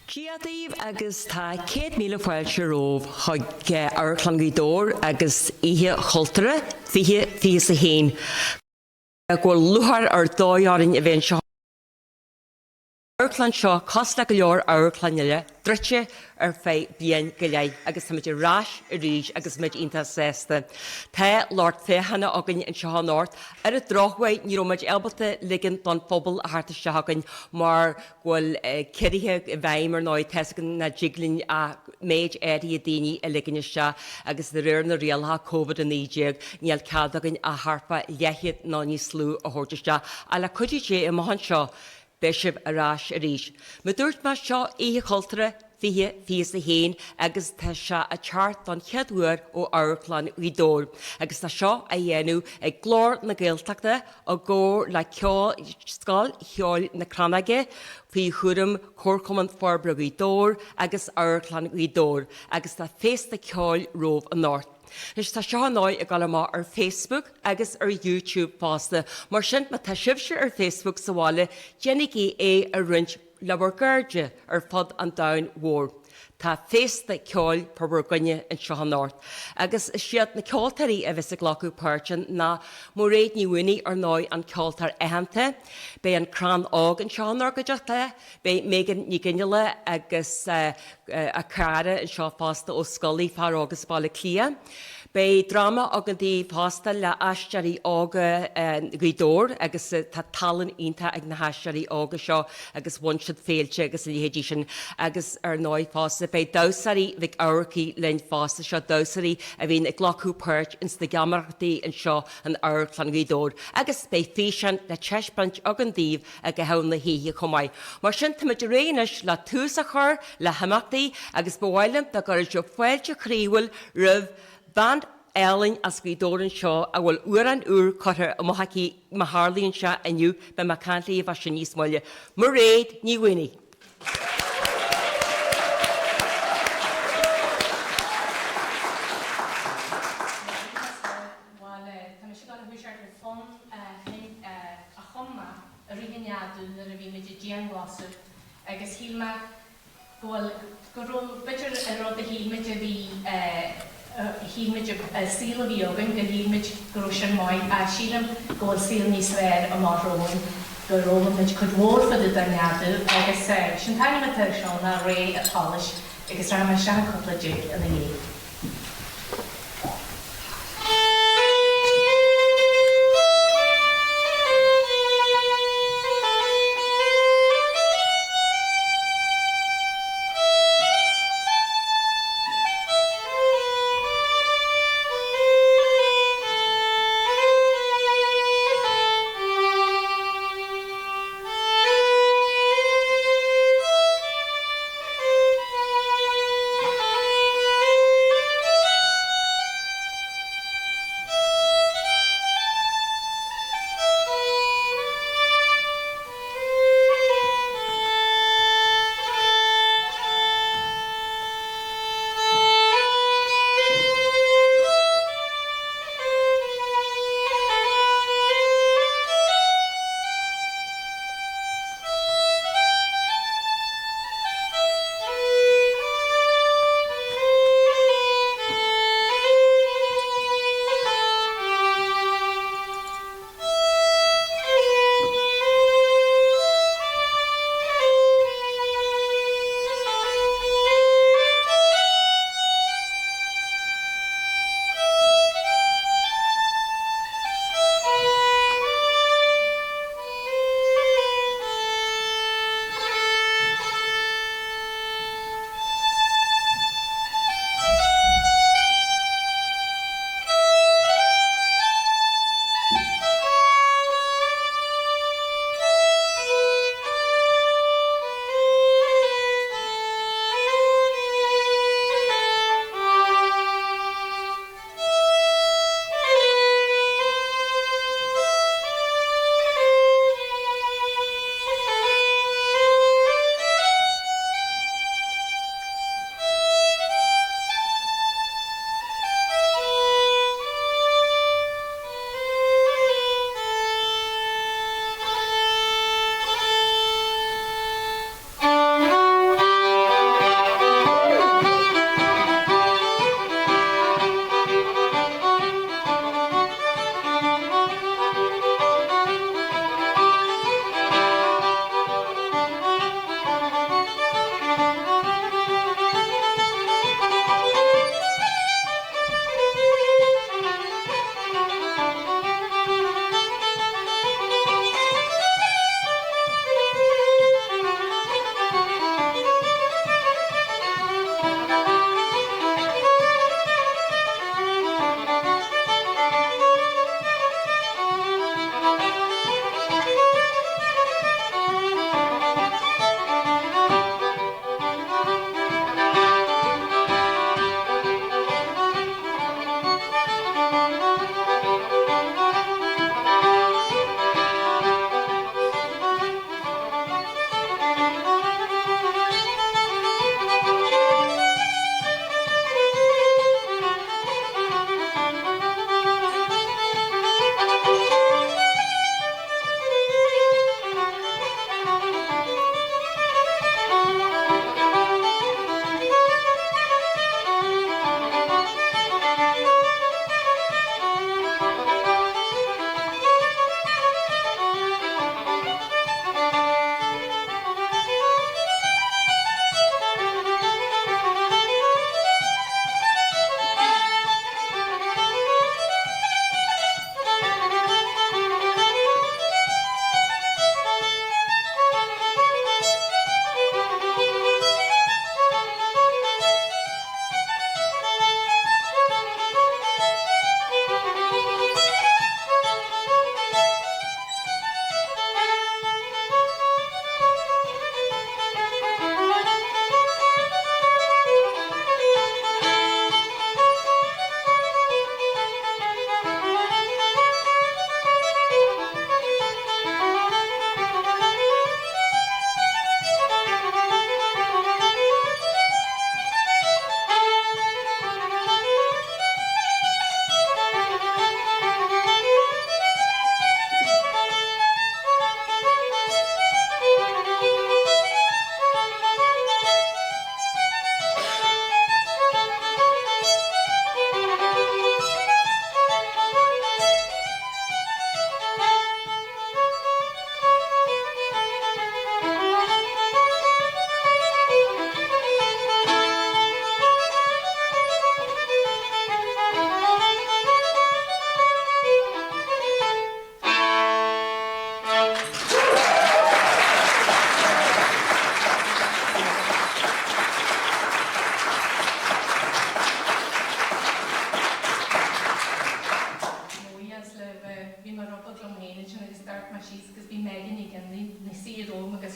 Ciadaíomh agus tá 100 míle fáilte rómh chuig Eabharcaigh agus ihe chultúra fiche sa héin. Go luthar ar dóiárin a bhéin seo. Eabharcaigh seo cos le go leor Eabharcaigh drite ar fé bíon go léigh agus tá muid rás a ríis agus muid ionta sésta. Tá Lord féhanna againn an seo North ar a drochhaid ní muid ebalta ligan don phobal a harta seagan mar ghfuil cirithe bhaimar ná tesagan na jiglin a méid éirí a daoine a ligan se agus de réir na réaltha COVID an níideag níl ceadagan a harpa leithiad ná ní slú a thuirteiste a le chuidí sé i maihan seo Bishop arás a ríis. Ma dúirt mar seo ihe chultúra fiche sa héin agus tá se a teart don cheadúir ó Eabharcaigh dór. Agus tá seo a dhéanú ag Glór na Gaeltachta a ggóir le Scoil cheol na Crann Óg fí chuirim córcumann forbrugí dór agus Eabharcaigh dór agus tá fésta ceol rómh an North. Nus tá seo ná a galá ar Facebook agus ar YouTube pásta, mar sin ma tá sibse ar Facebook sa bháile dénig é a Rince leabharcaigh ar fad an dain mhór. Tá fésta ceol Ghaoth an seo North. Agus siad na ceoltarí a bheits a ghlacu páirtin na Mairéad Ní Mhaonaigh ar ná an ceoltar éitheanta, bé an Crann Óg an seo North go deachta, bé Mairéad Ní Mhaonaigh agus a cara an seo fásta ó Scully far agus bála clia. Bei drama agantí fásta le Aisteoirí ága Ghaoth agus tá talan ionta ag na Aisteoirí ága seo agus bhainsead féilte agus líhéidí sin agus ar náid fásta bei Damhsóirí Mhic linn fásta seo Damhsóirí a bhíon ag ghlacu páirt ins na Eabharcaigh an seo an Eabharcaigh dór agus bei féisian le teispant agantíomh a go hán na híhe chumáid. Mar sin táid réanais le tús a chur le haimachtaí agus bhhailm de gur seo foiilte chríomhfuil rih band ealaín as Ghaoth seo a bhfuil uair úr chuir a mhachaí martharlaíonn se aniu be mar cantaí bha sin níos moille. Mairéad Ní Mhaonaigh. Agus hílma bhfuil go raibh bitir a rud a hílmid a bhí hílmid síl a bhí agan go hílmid go raibh sin máid a sílam ggóil síl níos réir a mar róin go raibhid chud mhór fad a daneadú agus sin taine tar seo na ré a táis agus ra mar sean coppla dig a na dhé.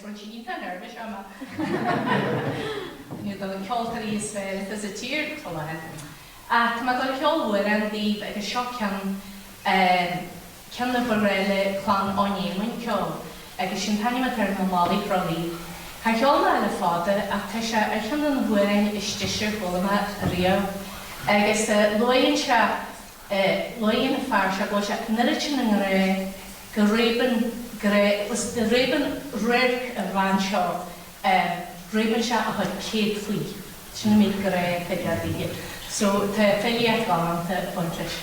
run si ítha nervous ama. Ní do ceoltarí is féil is a tír chulahan. A tá go ceolúir an díomh agus seo ceanna bhréile Crann Óg muin ceol agus sin taine tar na málaí frolí. Tá ceolna le fáda ach tá sé ar cheanna na bhuain isteisiir bhulama a rio. Agus loíonn se loíonn a fear se go se niritin an ré go réban was de réban réirc a bhain seo réban se a chuid céad faoi. Sin mí go ré chuid a so tá féile gáanta buntis.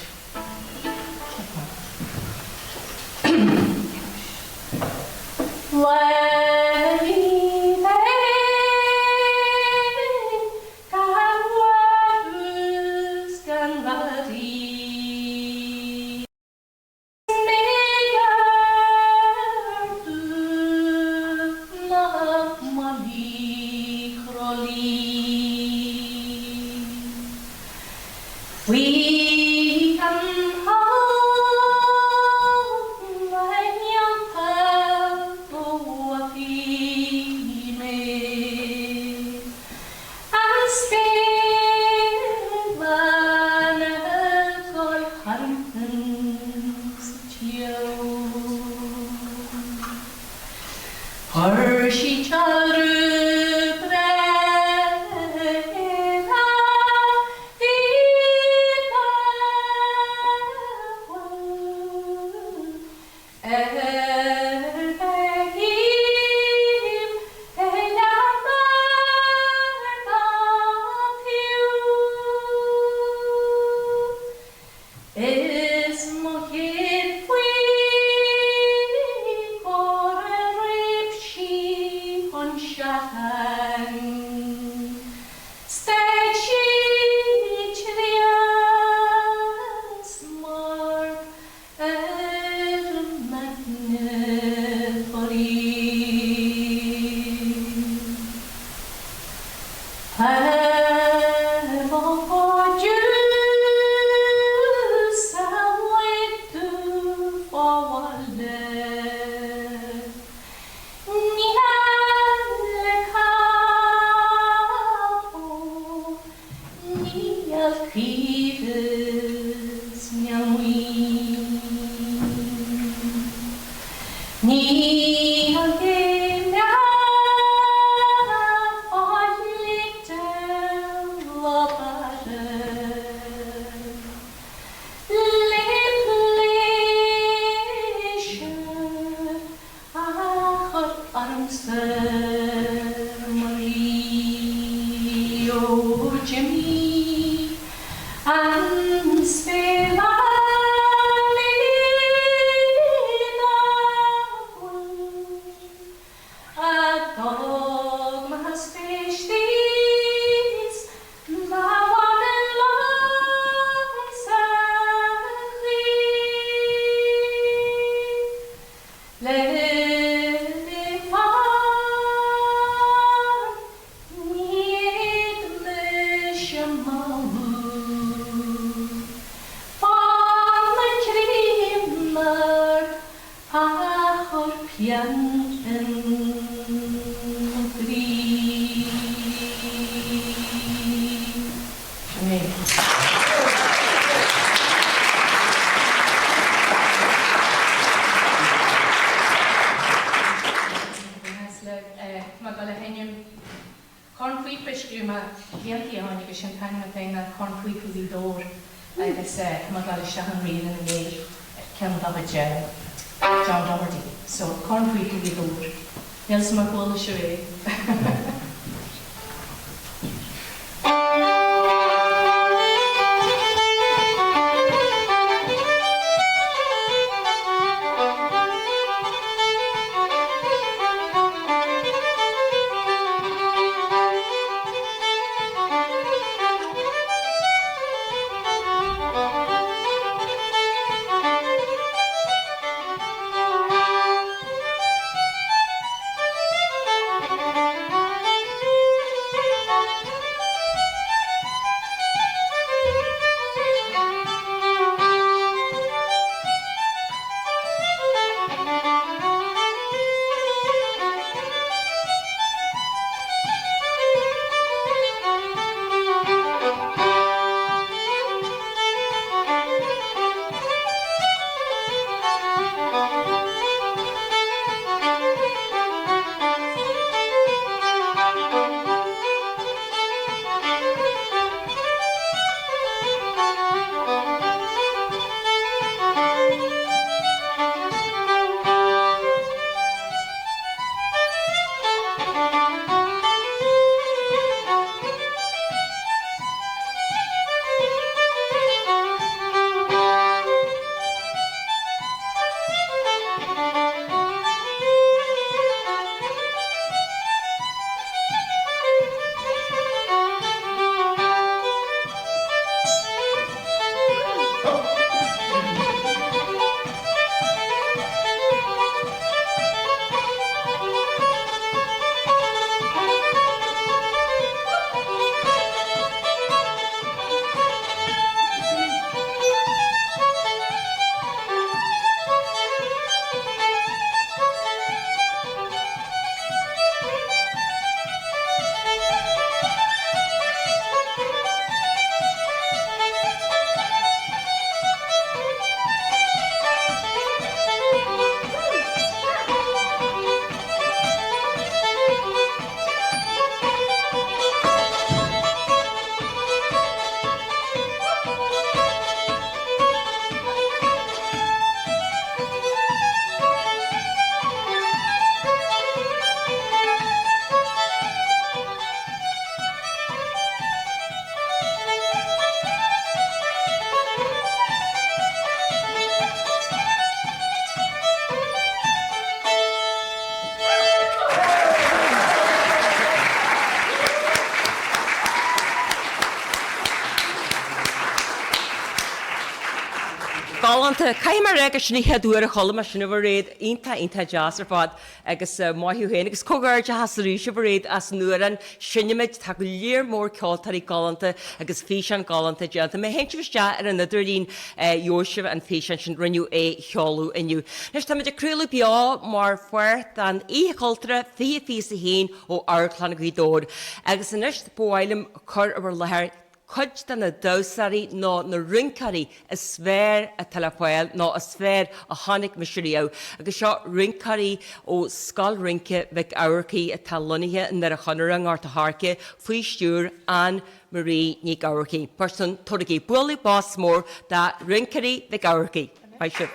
Galanta, caiimar agus ní headúar a chola sin bhar réad inta jazz ar fad agus maithú héin agus cogáir de hasarú se bhar réad as nuaran sinneimiid tá go léir mór ceoltarí Galanta agus físean Galanta deanta. Mé héint bhiste ar an idirlín Jóisih an físean sin rinneú cheolú inniu. Nes tá meidir cruúla beá mar fuirt an ícoltra fi a héin ó Airchlann Dór agus in ist bóilm chur ar lethir Cud dan na dósarí ná na rincarí a sfér a talapáil ná a sfér a tháinig misisiúo. Agus seo rincarí ó Scoil rince bheith Eabharcaigh a talonithe in ar a chonarang art a Harce faoi stúr Áine Ní Churráin. Person tuirigí bualadh bás mór da rincarí bheith Eabharcaigh. Mai sib.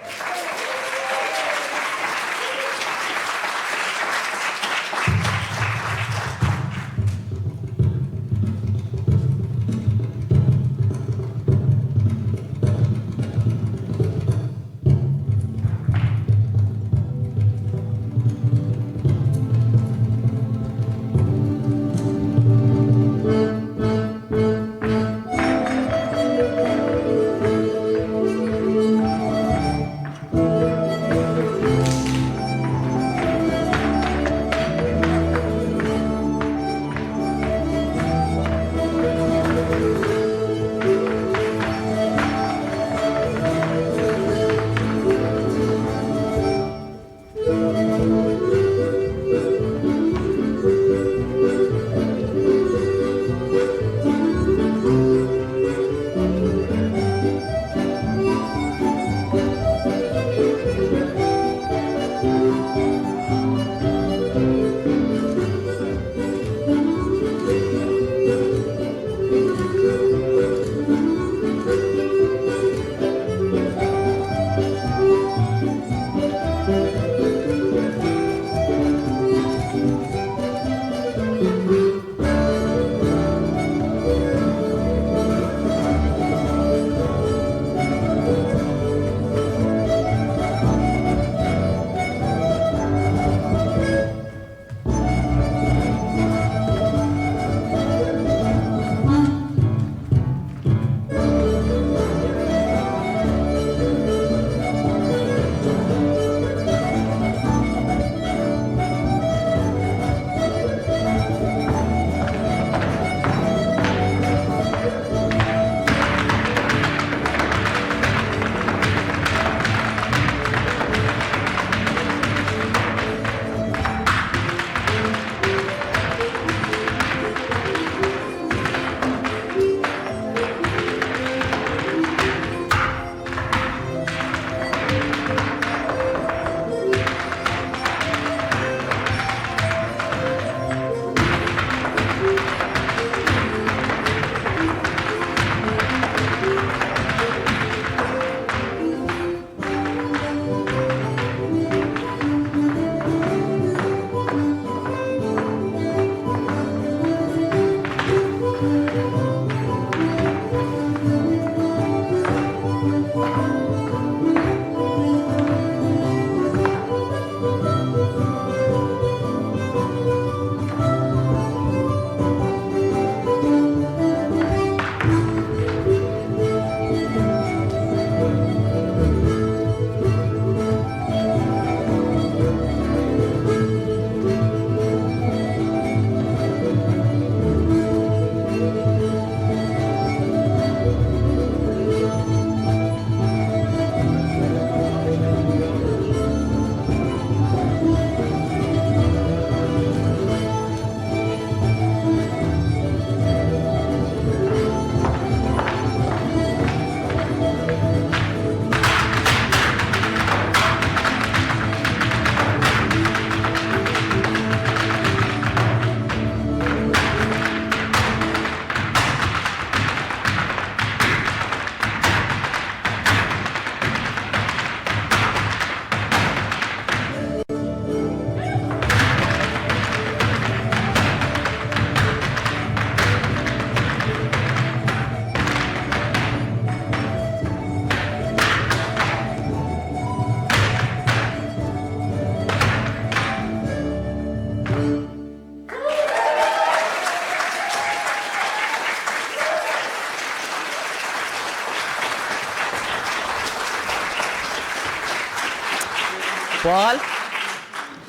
Well,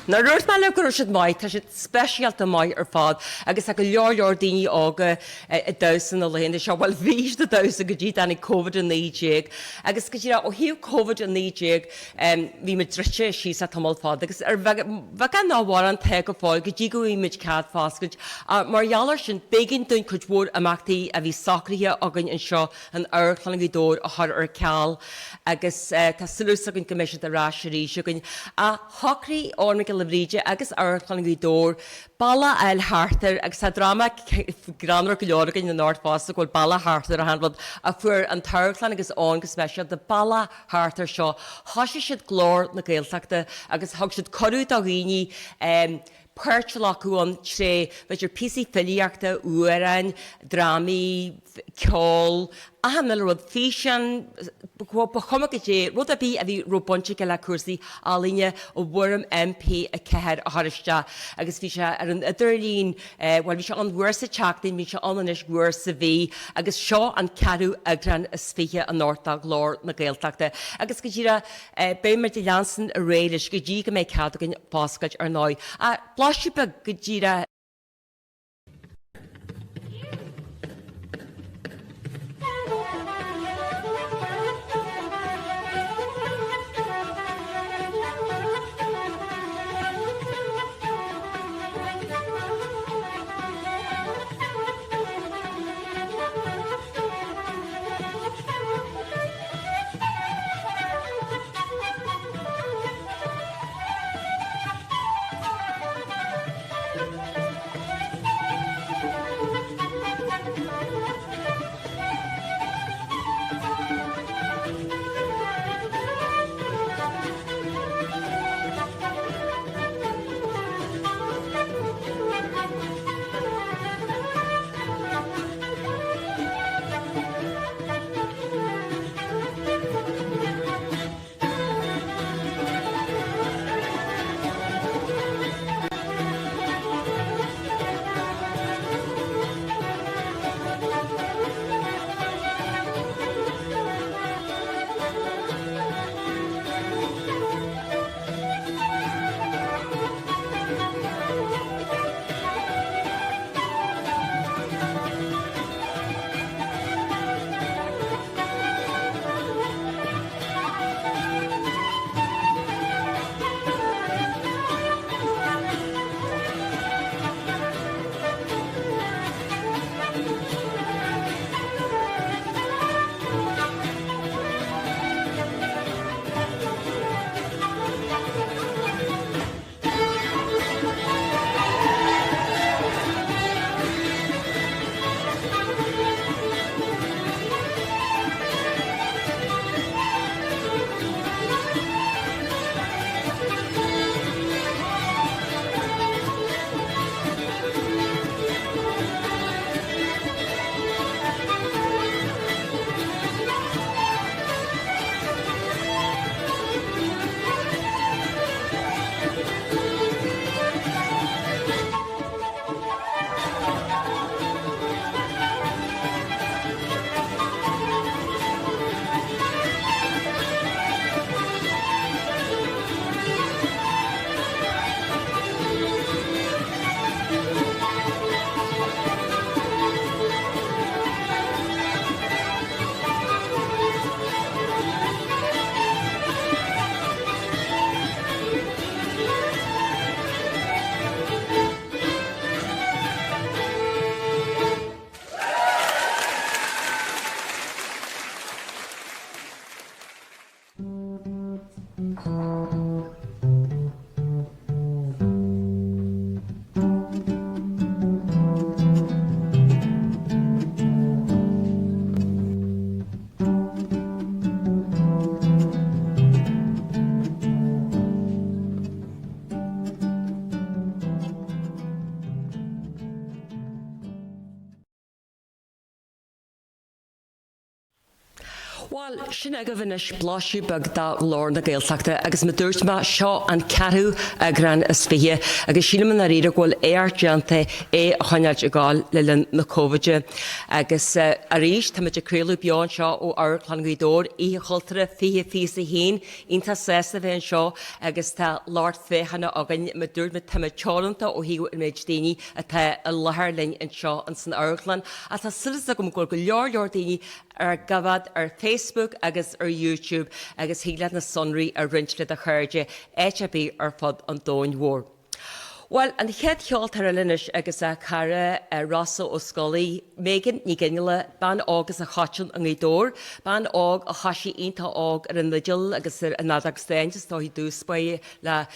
na ruirt me le gur siad maiid, tá siad speisialta maiid ar fád, agus go leor daoine ága i dosan na léana seo, bhfuil bhís na dosa go dtí danig COVID-19, agus go dtí ó hiú COVID-19 bhí me drite sí sa tamil fád, agus ar bhegan náhhar an te go fáil, go dtí go imid cad fáscaid, margheallar sin begin dún chud bhór amachtaí a bhí sacríthe againn an seo an airchlann dór a thar ar ceall, agus tá sulús agan gomisisiid a ráisiirí segann a thocraí orna Ríide agus airchlann dór, balla eil háartar agus tá drama granar go leorgan na Northfásta goil balla háartar a hanfod a fuair an tarchlann agus ón go speisial de balla háartar seo. Thoise siad glór na Gaeltachta agus thug siad corú a rií Perchalach acuán sé beidir písaí filiíochta uairain, drámaí, ceol, a hanna rud físean chuma go dé rud a bhí a bhí robonte go le cuasaí ealaíne ó bhuairm MP a ceithir a thuiriste agus bhí se ar an idirlín bhil bhí se an bhuair sa teachtaí bhí se ananis bhuair sa bhí agus seo an ceadú agran is fithe an Norta Glór na Gaeltachta agus go dtíra béimar de leansan a réidir go dtí go méid ceadú gin páscaid ar náid. A pláisiúpa go dtíra Well, sin aga bhanis bláisiú bag dá Glór na Gaeltachta agus ma dúirt ma seo an ceathrú a Grann is fiche agus síle man a riad ghfuil éartdeanta a choinead a gáil le linn na cóide agus a ríis tá muid a créalú beáin seo ó Aisteoirí í chultúra fiche fís a hén ínta sésta bhéin seo agus tá láir féchanna againn ma dúirt ma tá teolanta ó híú in méid daoine a tá a lethar linn an seo an san Aireachlann a tá sulas a go leor daoine ar gabhad ar Facebook agus ar YouTube agus hílead na sonraí ar Rince le a chuirde éisteoirí ar fad an dóin mhór. Well, an chéad cheol tar a linnis agus a cara Rossa ó Scully, Mairéad Ní Mhaonaigh ban agus a chatin an Dór, ban Óg a chaisi ionta Óg ar an lidil agus ar an nadag steins tá hí dúspaí le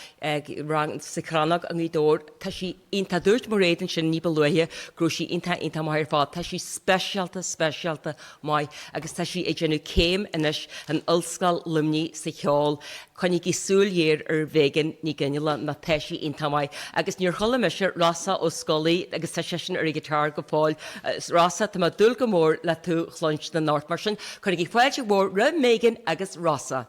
rang sa Crann Óg an Dór, tá sí ionta dúirt Mairéad sin ní beluithe grú sí ionta maithir fád, tá sí speisialta mai agus tá sí éidirnú céim inis an ulscail lumní sa cheol, chuinnig í súlhéir ar Mairéad Ní Mhaonaigh na tá sí ionta mai. Agus níor chola meise Rossa ó Scully agus tá sin ar gitar go fáil. Rossa tá dul go mór le tú chluint na North mar sin, chuinnig í fáilte mór ra Mairéad agus Rossa.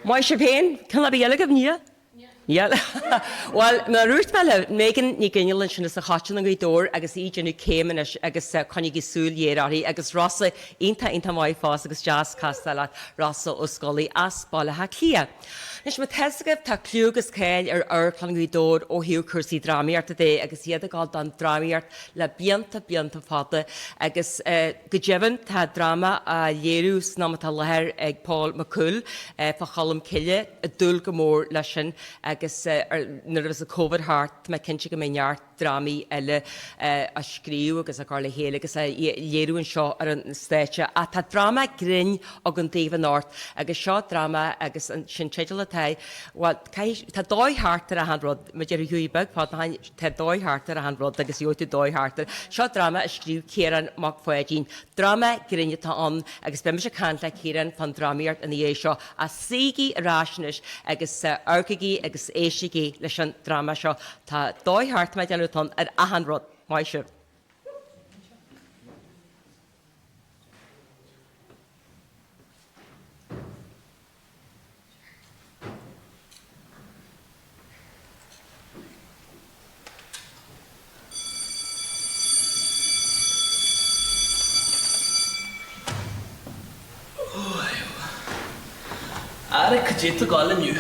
Mai sé féin, can be eile go ní? Yeah. Well, na rúirt meile mégan ní gcineal sin is a chatain an Ghaoth agus ídéanú céimean agus chunig súil Éabharcaigh agus Rossa inta mai fás agus jazz castella Rossa ó Scully as bailithe clia. Nis me teisagah tá clúgus céil Clann Ghaoth ó hiú cuasaí drámaíart a dé agus iad a gáil don drámaíart le bíanta fada agus go deimhin tá drama a léirú snámatá lethir ag Paul McCool fa chalam ciile a dúil go mór leis sin agus nuair a COVID hart me cinse go méart drámaí eile a scríú agus a gála héile agus a léirúin seo ar an stéite a tá drama grinn ag an Daobh Nárt agus seo drama agus sin teitil atá tá dóid hartar a hanrod me deidir hiúibeg fá tá dóid hartar a hanrod agus iúta dóid hartar seo drama a scríú Céireann Mac Foidín drama grinne tá an agus be me se cant le Céireann fan drámaíart an é seo a sigí aráisnis agus Eabharcaigh agus Aisteoirí leis an drama seo tá dóid hart me deanú ar a hanrod mai seo. Ara cadéta gála nniu.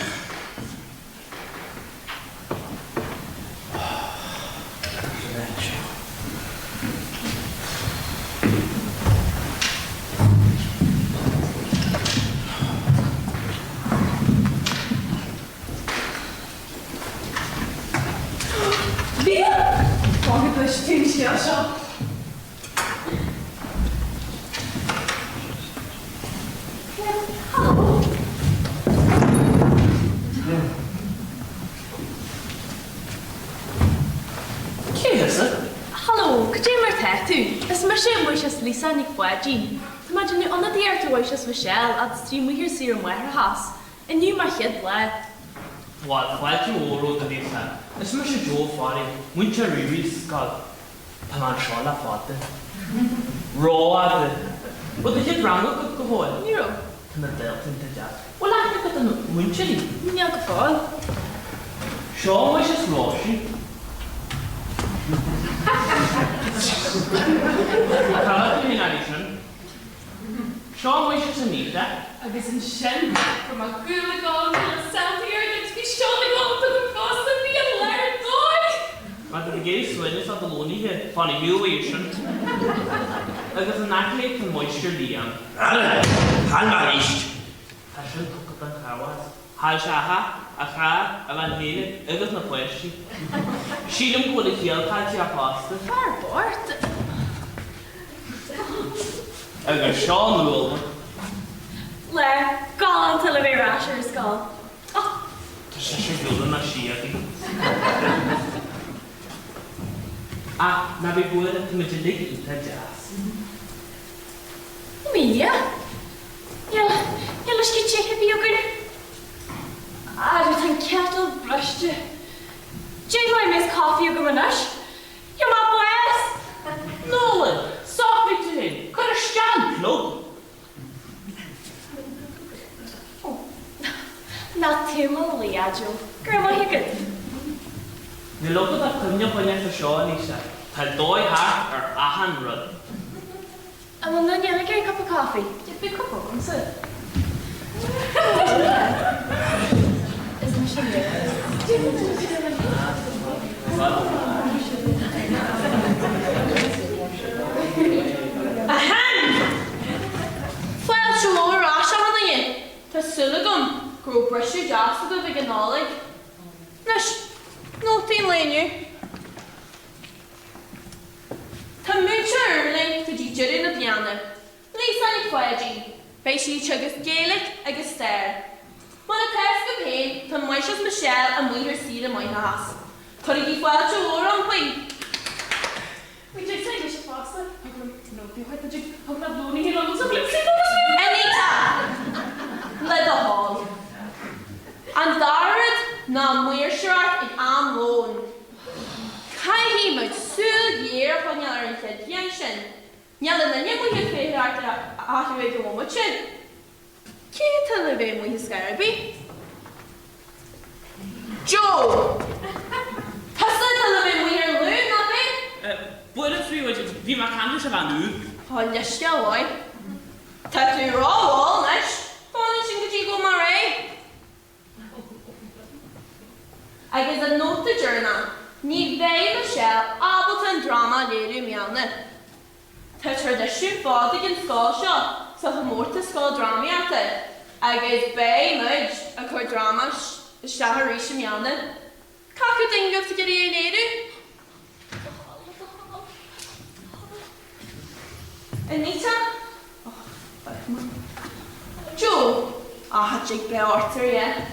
Lisa Ní Churráin. Imagine on the dear to Oíche Michelle at stream we hear see in her house. And you might hit lad. What? Why do you roll the Lisa? It's much a Joe Farry. Winter release got Palanchola Fate. Raw. But the hit round up go hole. You can the Delta into jazz. Well, I think at the winter. Yeah, go fall. Show me just Roshi. Sean wishes to meet that. Agus an sin from a gúla gáil to South here to be shown gáil to the bus and be a laird dóid. But the gay swing is at the lonely here, funny humiliation. Agus an accolade can moisture Liam. Hal Marisht. I should cook up on Hawas. Hal Shaha, Aha, Avanhele, agus na Pueshi. She didn't put a heel cut your pasta. Far bort. Agus Sean Rule. Le, gáil until a bit rasher Scoil. Oh. She should na Shiati. Ah, na be good at the Majalik in the jazz. Mia? Yalla ski check if you can. I think kettle brushed you. Jane, I miss coffee you go manash. You're my boys. Nolan, soft me to him. Could have stand, no. Not too much, Agile. Grandma, you good. The local that couldn't up on your show, Lisa. Had dóid hart or a handrod. I will not get a cup of coffee. Just a cup of them, sir. Isn't she there? A hand! File to lower Rossa on the inn. To Sullivan, grow brushy jobs to the big knowledge. Nish, no thing lane you. To much early to teach in the piano. Lisa Ní Churráin. By she chuggers Gaelic agus stare. When a test of pain, to Mairéad Michelle and we her seed in my house. Could he file to lower on queen? We did say we should pass it. No, you had to do. I'm not blowing here on the flip. Anytime. Let the hall. And Darrad, na more short in am loan. Kai he much soon year when you're in the pension. Yalla na nyamu he fair after a way to watch it. Can't tell the way we scarabee. ganú. Há leisce bháid. Tá tú ráháil leis, fáinne sin go dtí go mar ré. Agus an nóta dúrna, ní bheidh le seo ábalta an drama léirú meanna. Tá tuair de siú fádaigh an Scoil seo sa chamórta Scoil dramaíochta, agus bheidh muid a chuir drama Aisteoirí sem meanna. Cacu dingah go dtí an éireú? Anita? Joe? Ah, Jake be ortar, yeah.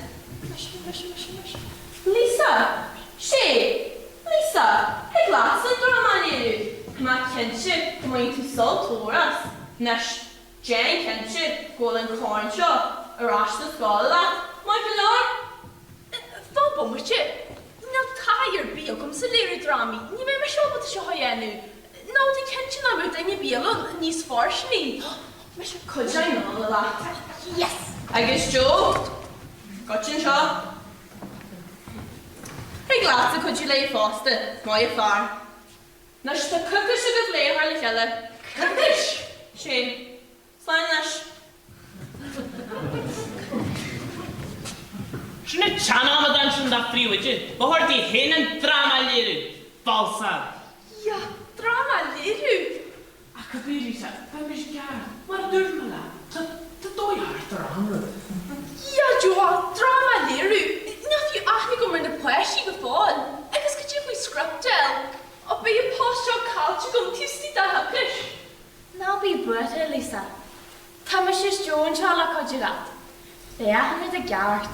Lisa? She? Lisa? Hey, glass and drama you. Ma kenship, going to salt for us. Nash Jane kenship, golden corn shop, or ash the Scoil. My lord? Fábom mar sin. Ná táir bíal gom sa léir drámaí, ní bheith mar seobat a seo haenú. Ná dí ceint na bhut aine bíal níos fársní. Mar se cuidean ná le lá. Yes! Agus Joe? Gotchin seo? Hey, glass a could you lay faster, my far. Nash the cookish should have lay her like yellow. Cookish? Shane. Sign Nash. Sinna teanna dan sin da fríomhaide, bhar dí héann drama léirú, falsa. Ja, drama léirú. A go bhí Lisa, ba mis ceann, mar dúirt me le, tá dóithart ar anrad. Ja, Joe, drama léirú. Nath you aithne go mar na pleisí go fáil. Agus go dtí faoi scriptel. O be y postio calcio gom tiwsti da hapus. Now be brother, Lisa. Thomas Joan Charla Codulat. They are under the guard.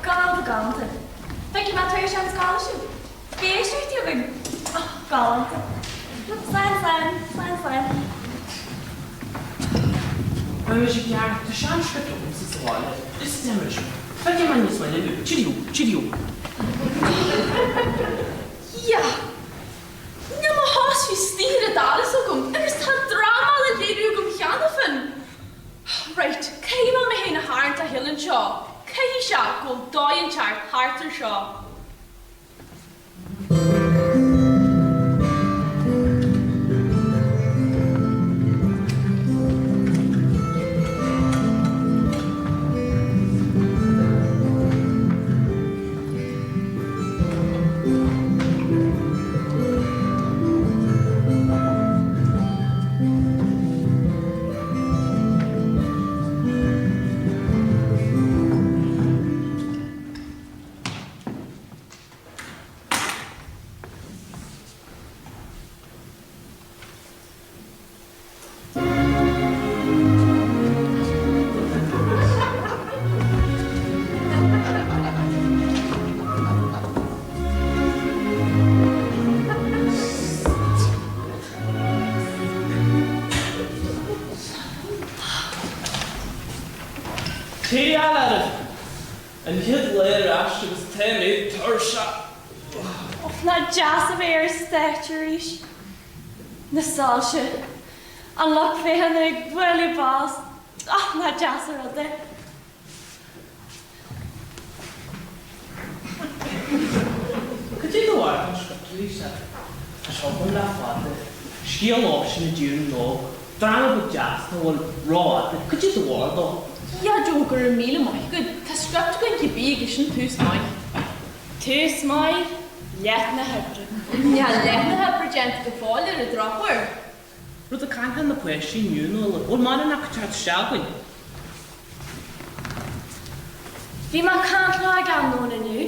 Gallant Gante. Thank you, Matt Irish and Scholarship. Be straight you in. Oh, Gallant. Fine. Ba mis ceann, tá sean scriptúm sa sáile, is deimir seo. Feice man níos mai leú, tídiú. Ja. Na ma has fi stíre dalis o gom. Agus tá drama le léirú gom cheanafin. Right, céim an na héna háint a hillan seo. Céi seo go dóin teart háartar seo. Aisteoirí na sáilse an loch féhan ag bhfuilú bás ach na deasar rud é. Could you do art on script, Lisa? A shopper la fada, scial option in June log, drama with jazz, no one raw. Could you do art though? Ja, Joker yn mil mai. Good. Ta script gwen ki big isyn tus mai. Tus mai, let na hyfryd. Ja, let na hyfryd gent gefall yn y dropper. Rwy'n cael gan y pwesi niw nôl, o'r man yn actad siagwyn. Fi ma'n cant lag am nhw'n yn yw.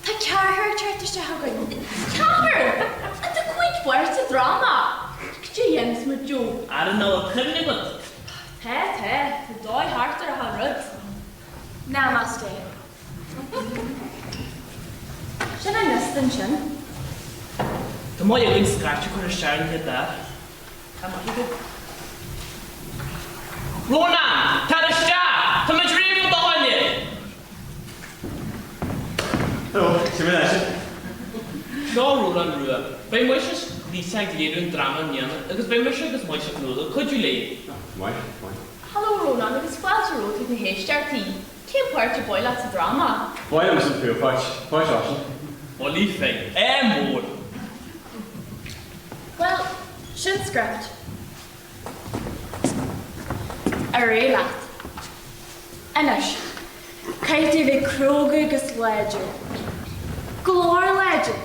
Ta carhyr tret ysio hagwyn. Carhyr? A dy gwynt bwert y drama. Gdy jens mae Joe. Ar yn ôl cyrnig gwyd. Te, dy doi hart ar a harryd. Namaste. Sian I nysd yn sian? Dy mwy yw'n scratch o'r siarn gyda. Come on, you Rona, tad y sia! Ta mae'n drif o ddohonir! Helo, ti'n mynd eisiau? Sio Rona'n rwy'n. Be'n mwysio Lisa glir yn drama nian, agos be'n mwysio agos mwysio gnwyd, could you leave? Why? Hallo Ronan, agus fáilte rud ag na héisteartí. Cén páirt boil at sa drama? Why am I some pure patch? Patch option? Olí fé, mór. Well, sin script. A ré leat. Inis, caithfidh bheith cróga agus léidir. Glór léidir.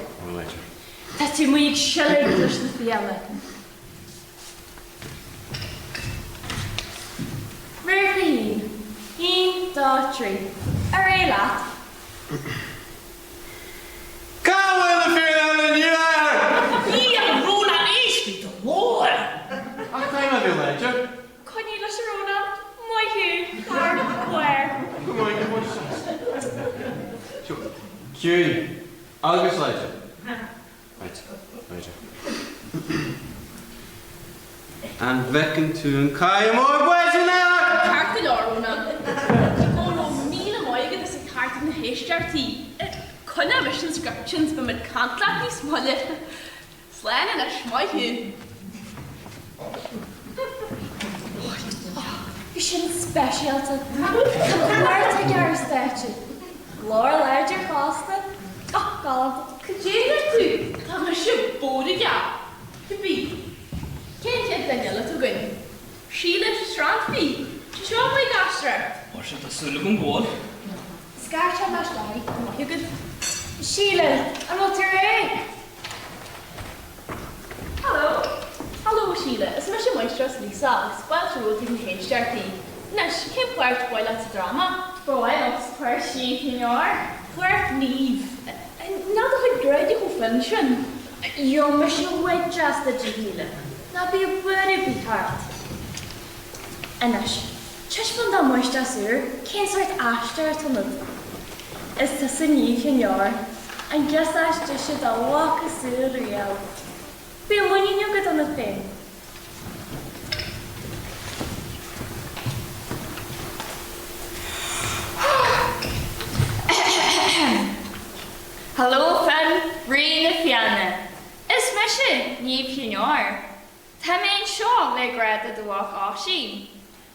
Tá tú muoig silig leis na fianna. Réir go hín. 1, 2, 3. A ré leat. Cáhfuil na Fhionghaille na nniuar! Ní an rúna éiscí do mór. Ach, taim a bhí leidir. Coní leis a róna, maithú, car, cuair. Go maiid go bhaid sin. Ciúin, agus leidir. Right, leidir. An bhecinn tú an caim mór buisin eile! Cart go leor róna. Go nó míle maigad is a cart na héisteoirí. Conna mis an scriptions ba mid cantlaach ní smoile. Sláin in a smaithú. Bhí sin speisialta. Tá cuairt a gear státe. Glór léidir fásta. Galanta. Cudéidir tú? Tá mar sin bóda gear. Cybí. Cén cead Daniela tú gyn? Síle strand fi. Seo mai gastra. Mar sin tásúla go bhil. Scar te mas lai. You good? Sheila, I'm not your Hello. Hello, Sheila. Is my moistures Lisa. Scoil through the hÉireann. Nish, came quite while at drama. Boy, it's per sheep in your work leave. And now that we're ready to function. You're mission with just the Sheila. Now be a very big heart. And Nish, just from the moisture, sir, can't sort after to move. Is this a new jaar? And just as you should walk a serial. Be money you get on the thing. Hello, Finn. Rain the Fianna. Is Misha new pianor? Tamin Shaw lay grad at the walk off she.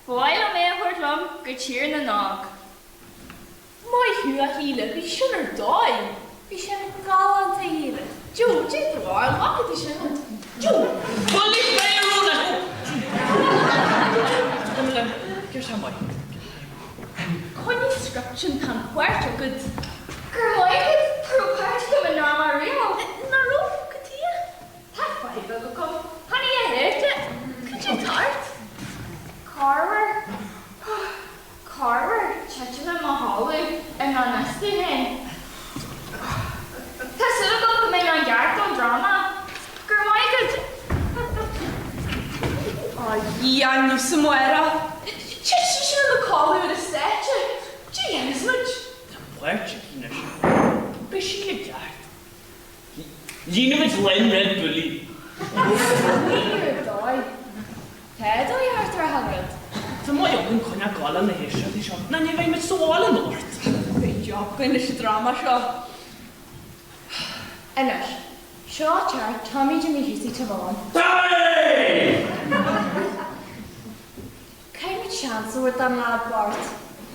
While I may have heard long, good cheer in the knock. My hua híle, bhí sin ar dóid. Bhí sin galanta híle. Jo, dé bhar, look at sin. Jo. Olí fé rúna. Gur sem mai. Coní scription tan cuairt good. Gur maigad, gur cuairt go in norma real. Na rúf, go tí. Tá fai go come. Honey, I heard it. Could you tart? Carver. Carver, Chachana Mahali, and Anastin. Tessila go to me on Garton drama. Germaigad. Oh, yeah, I knew somewhere. Just should call you with a statue. Gee, as much. Where chicken is she a dart? You know it's linn red bully. You're a dog. Head or your heart? Tá mai an chuna gála na hÉireann seo. Na ní bheith mit sáil an ort. Big job going to drama show. Enough. Seo tear Tommy Jimmy Hissy Tavon. Tommy! Caim chance with them lad Bart.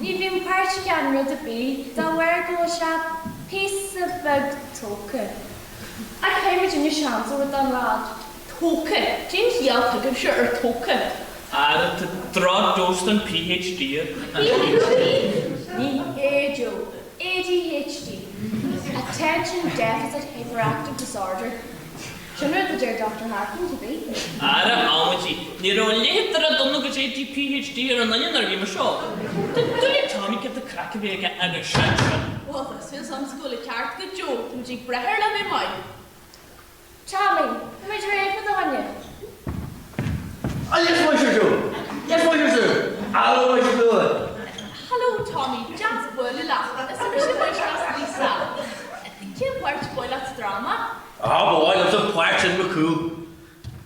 Ní bhíon páirte gan rud a bí, dá bhar go seap piece of bug token. I caim in your chance with them lad. Token? James Yelp I'm sure token. Ar to drod dost an PhD. PhD? Ní AJO. ADHD. Attention Deficit Hyperactive Disorder. Shouldn't the dear Dr. Harkin to be? Ara Almagy, ní ro létar a donna go sé PhD ar an onion ar bhí seo. Dúile Tommy get the crack of again and a shit. Well, this is some school of cart good joke, and she breher la me mine. Tommy, am I ready for the onion? Oh, yes, what you do? Yes, what you do? Hello, what you doing? Hello, Tommy. Just boil it up. It's a mission by Trust Lisa. Can't work to boil that drama. Oh, boy, I'm so parched and cool.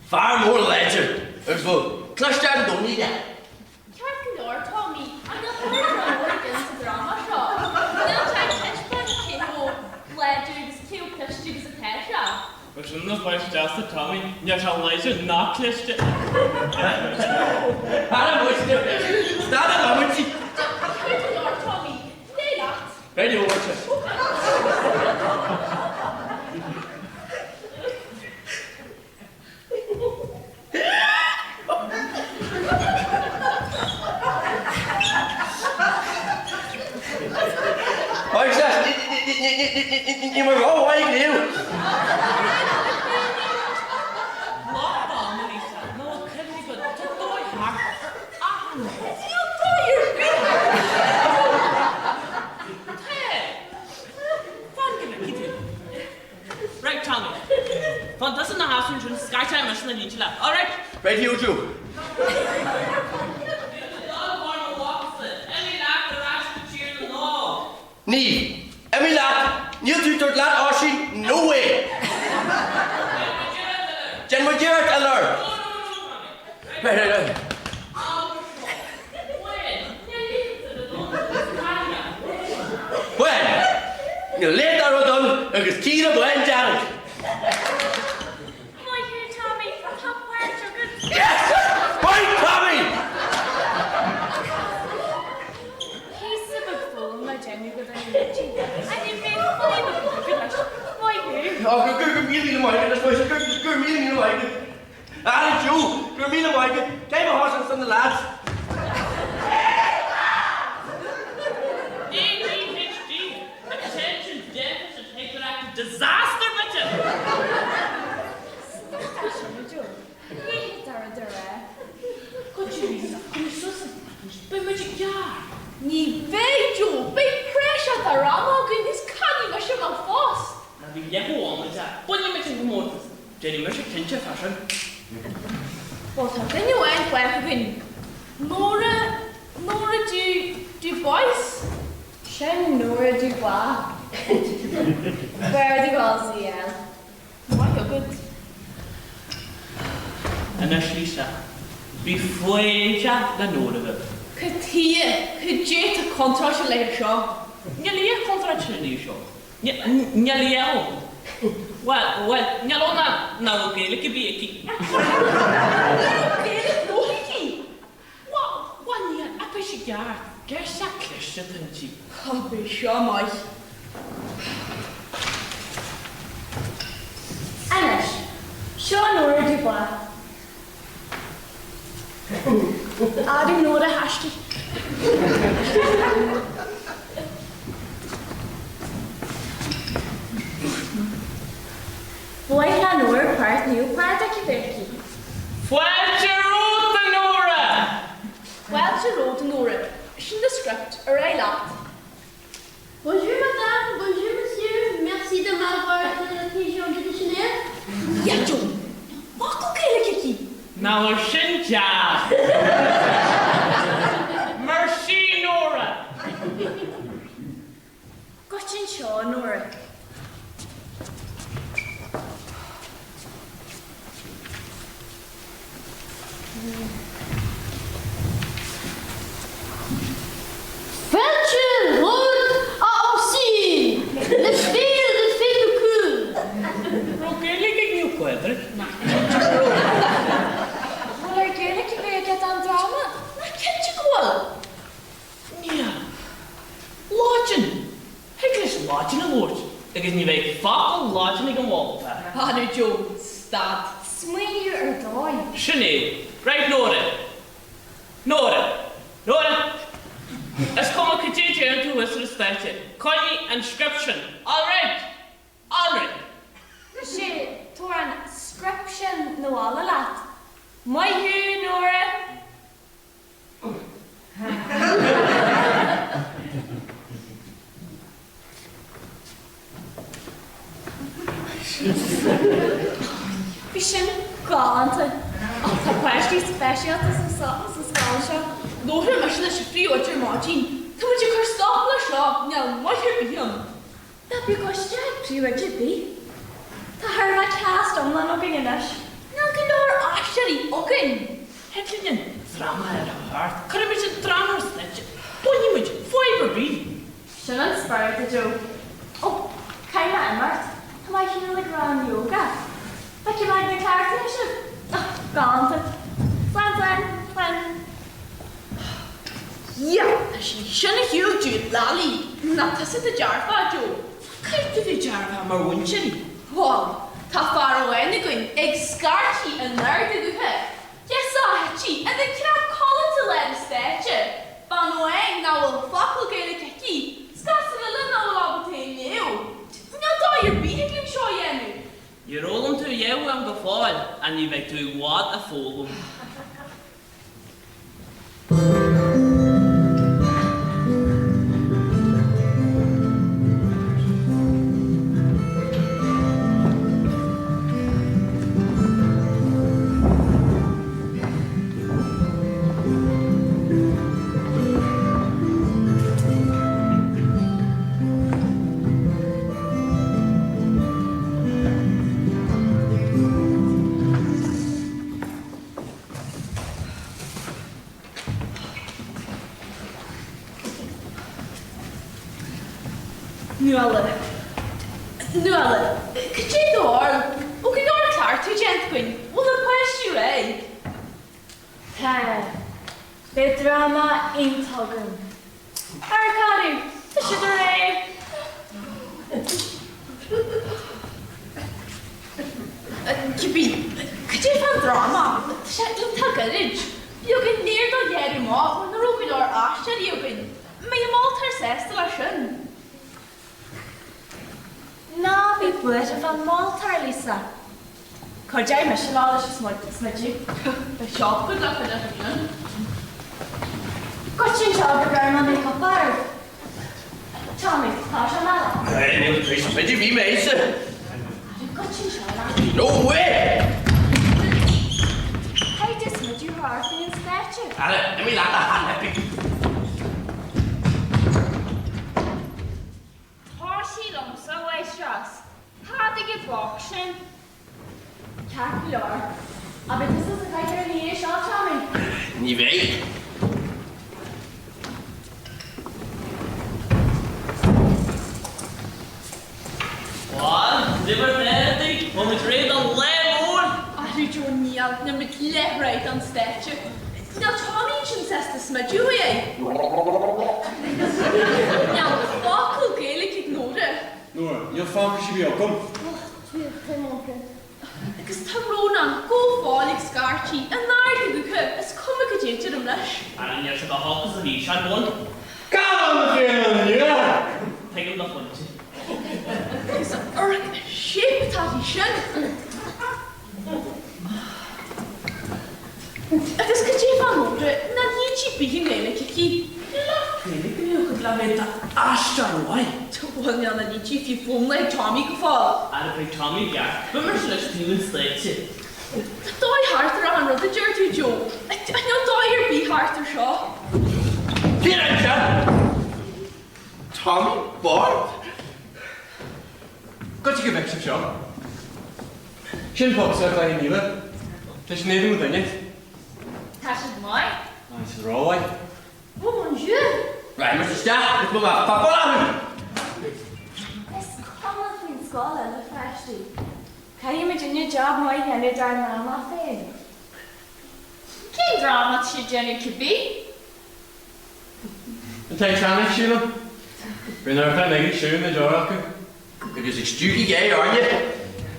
Far more legend. There's one. Clutch down, don't need that. Can't ignore Tommy. I'm not going to work against the drama shop. They'll try to catch by the kiddo. Legend is cute, plus she was a petra. But shouldn't have watched just the Tommy. You shall later not clist it. Adam, what's the start of the witchy? Can't ignore Tommy. They laughed. Ready to watch it. Why is that? You were all white now. Right, Tommy. Van doesn't have to skytime machine in Inchla. All right. Right, you two. Nee, Emmy lad, you two tot lad Oshi, no way. Jen Mairéad alert. Right. When? You late O Donnell, agus Tina Gwen Janet. My dear Tommy, top part you're good. Yes! Right, Tommy! He's a big fool, my Jenny, but I didn't make funny with goodness. My dear. Oh, good meeting in my head, that's why good meeting in my head. Ah, you, good meeting in my head. Take a horse and send the lads. ADHD, attention deficit hyperactive disaster, bitch! Ní bhéidir, bé pressure the Ramog in this canning a shimmer fast. Now we get home with that. When you make it more, Jenny, much attention fashion. What have you went where again? Nora, do boys? Shen Nora Dubois. Where the Gaeltachta. Why you're good. And actually, sir, before you the note of it. Could you to contrast your later show? Nearly a contraction in your show. Nearly a home. Well, Nyalona, now okay, look at me. What year? I bet you got. Guess I clashed it in cheap. Oh, be sure, Mike. Anish, show Nora Dubois. I didn't know the hashtag. Bhaineann Nora part new part of Eabharcaigh. Fletcher Nora! Well, she wrote Nora. She's the script, or I laughed. Bonjour madame, bonjour monsieur, merci de m'avoir pris en déjeuner. Yeah, Joe. What could you Now a shinja! Mercy Nora! Gotchin Shaw Nora. Fletcher, route à Orsi. Le fil le cul. Okay, look at you, Quadric. Well, are Gaelic get on drama? Can't you go? Yeah. Lodging. English lodging a word. Because you make fucking lodging in wall. Hannah Joe, start. Smear or die. Sinead. Right, Nora. Let's come and continue into his respect. Coiny inscription. All right. She tore an inscription no all a lot. My you, Nora. Vision gone. Oh, the question special to some scholarship. No, her mission is free with your margin. To which you can stop the shop. Now, what here be him? That because Jack pre would you be? To her my cast on the looking in us. Now, can her actually again. Hedlingen. Drama at her heart. Could have been drama snatch. One image. Fiber breed. She'll inspire the Joe. Oh, kind of Mart. Am I here like around yoga? Like you like the clarification? Oh, gone. When. Yeah, she shouldn't huge you, lally. Not to sit the jar for Joe. Can't do the jar of hammer, wouldn't you? Well, ta far away and going egg scarchy and there to go head. Yes, I she, and then can I call it to let us statue? Banoang now will fuckle get a kiki. Scassing a little now will obtain you. No, do you're beating him, show you. You roll him to you and go fall, and you make to what a fool. Nuala, could you door? O can door clar to gentlemen? Will the question right? The drama in Togan. Arcadi, the sugar Kibi, could you find drama? Shut in Tuckerage. You can near the Yeri Mob when the Ruby or Asher you can. May Malta says the Russian. Na bhí buite fan Malta, Lisa. Coid é mis lá is smudgy. The shop could look at it. Got sin seo go gar man go bar. Tommy, tá se mala. Hey, Chris, what do you mean, Mason? Got sin seo lá. No way! Hey, dis smudgy heart in statue. Let me let that hand epic. How did you walk, Shin? Glór. Aber das ist ein Ealaín nie schon, Tommy. Ní bheidh. What? Liver Benedict? When we trade on lemon? Ari Johnnial, na mit lehreid an statue. Now Tommy says the smudgy way. Now fuck will Gaelic ignore it. No, you'll find she be welcome. Agus tá Rona, go fálig scarchi, an náir go go, is cum go déintir am leis. And you're the hawkers of each and one. Come on, the feeling, yeah! Take him the fun. Is an urk shape tatty shin. Agus go dé fan módre, na ní chi bíhin gaile kiki. Gaile go go blaventa ashtar wai. To one na ní chi fi fum like Tommy go fall. And a big Tommy Gaff. But we're just doing stage. Dói hartar an rud a dirty Joe. I know dói be hartar shaw. Here I can. Tommy, boy. Got you go back to shop. Shin pops out like Neela. There's nothing within it. Tashin mai. Nice roll. Oh mon Dieu. Right, Mr. Staff, it's my papa. It's common in Scoil and the fasty. Can you imagine your job mai and your drama thing? Ken drama to Jenny could be. The Titanic, Sheila. Been there for a shoe in the jar. Because it's duty gay, aren't you?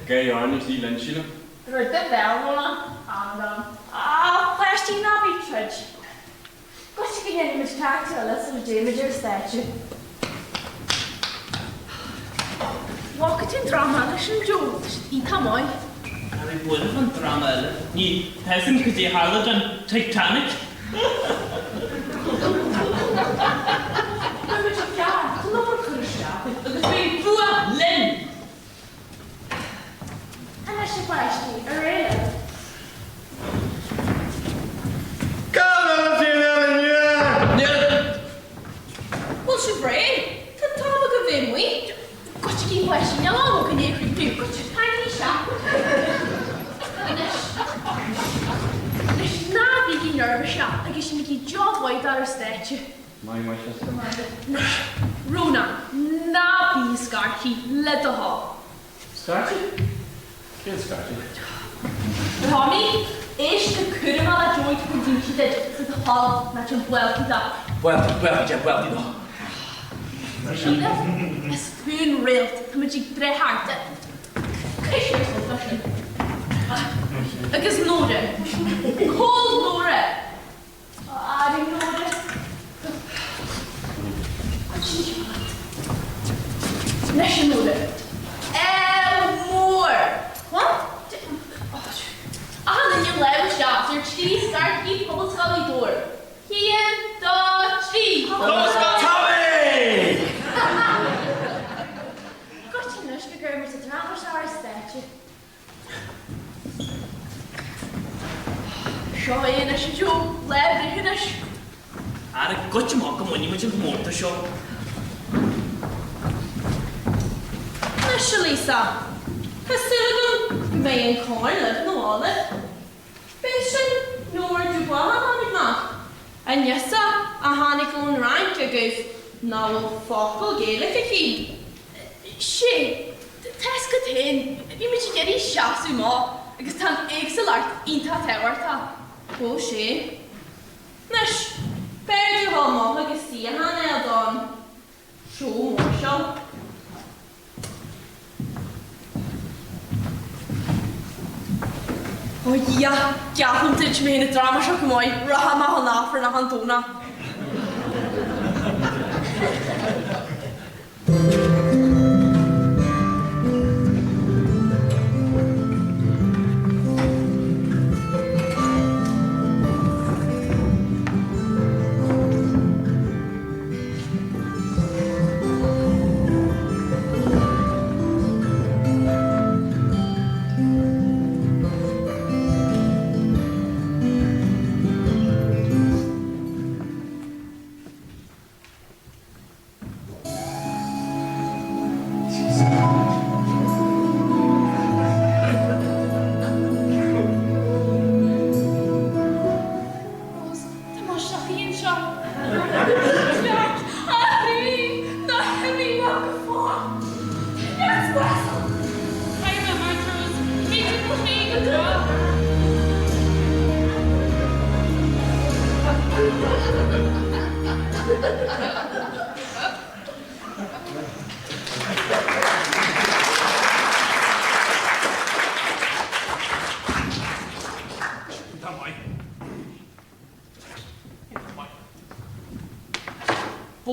Gay on you see Lynn, Sheila. They're the bell one. Ah, fasty not be trudge. Got to get in much tactile, let's do your statue. Walk it in drama, listen, Joe. Eat come on. And we would have done drama. Ni peasant could say harder than Titanic. Linn. And I should fasty, a rail. Come on, Sheila! Well, she's right. The topic of him, wait. Got to keep washing your long look in here, creep. Got to tiny shop. There's not big nervous shop. I guess you make a job white out of statue. My sister. Rona, not be scarky, let the hall. Starchy? Get starchy. Tommy, is the kurma joy to produce it to the hall, not your wealthy dog. Wealthy dog. Sheila, is spoon railed, to make you three hearted. Kiss yourself, Agus nóra. Cól nóra. Áine nóra. Nes sin nóra. Mór. What? Áine ní leibh seach, ar trí start í pobl Scully dór. Cían, dó, trí. Tommy! Gotcha nuis go gur mar sa drama seáir státe. Seo éana sin jo, leibh rihunas. Ar a gote má go muí muid an mórta seo. Nes se Lisa. Cysylgwn fe yn coel yf nôl. Beth sy'n nôr dwi'n gweld am amig na? Yn ysa a hannig o'n rhaid gygydd nawl ffocl Gaelach y chi. Si, tesgyd hyn, fi mynd i geri sias yw mo, agos tan eigsel art un ta tewar ta. O si. Nes, beth yw hol mo agos si a hanel don. Sio mor sio. O ia, gafn dyd mi hyn y drama siog mwy, raha ma hwnna ffyr na hantona.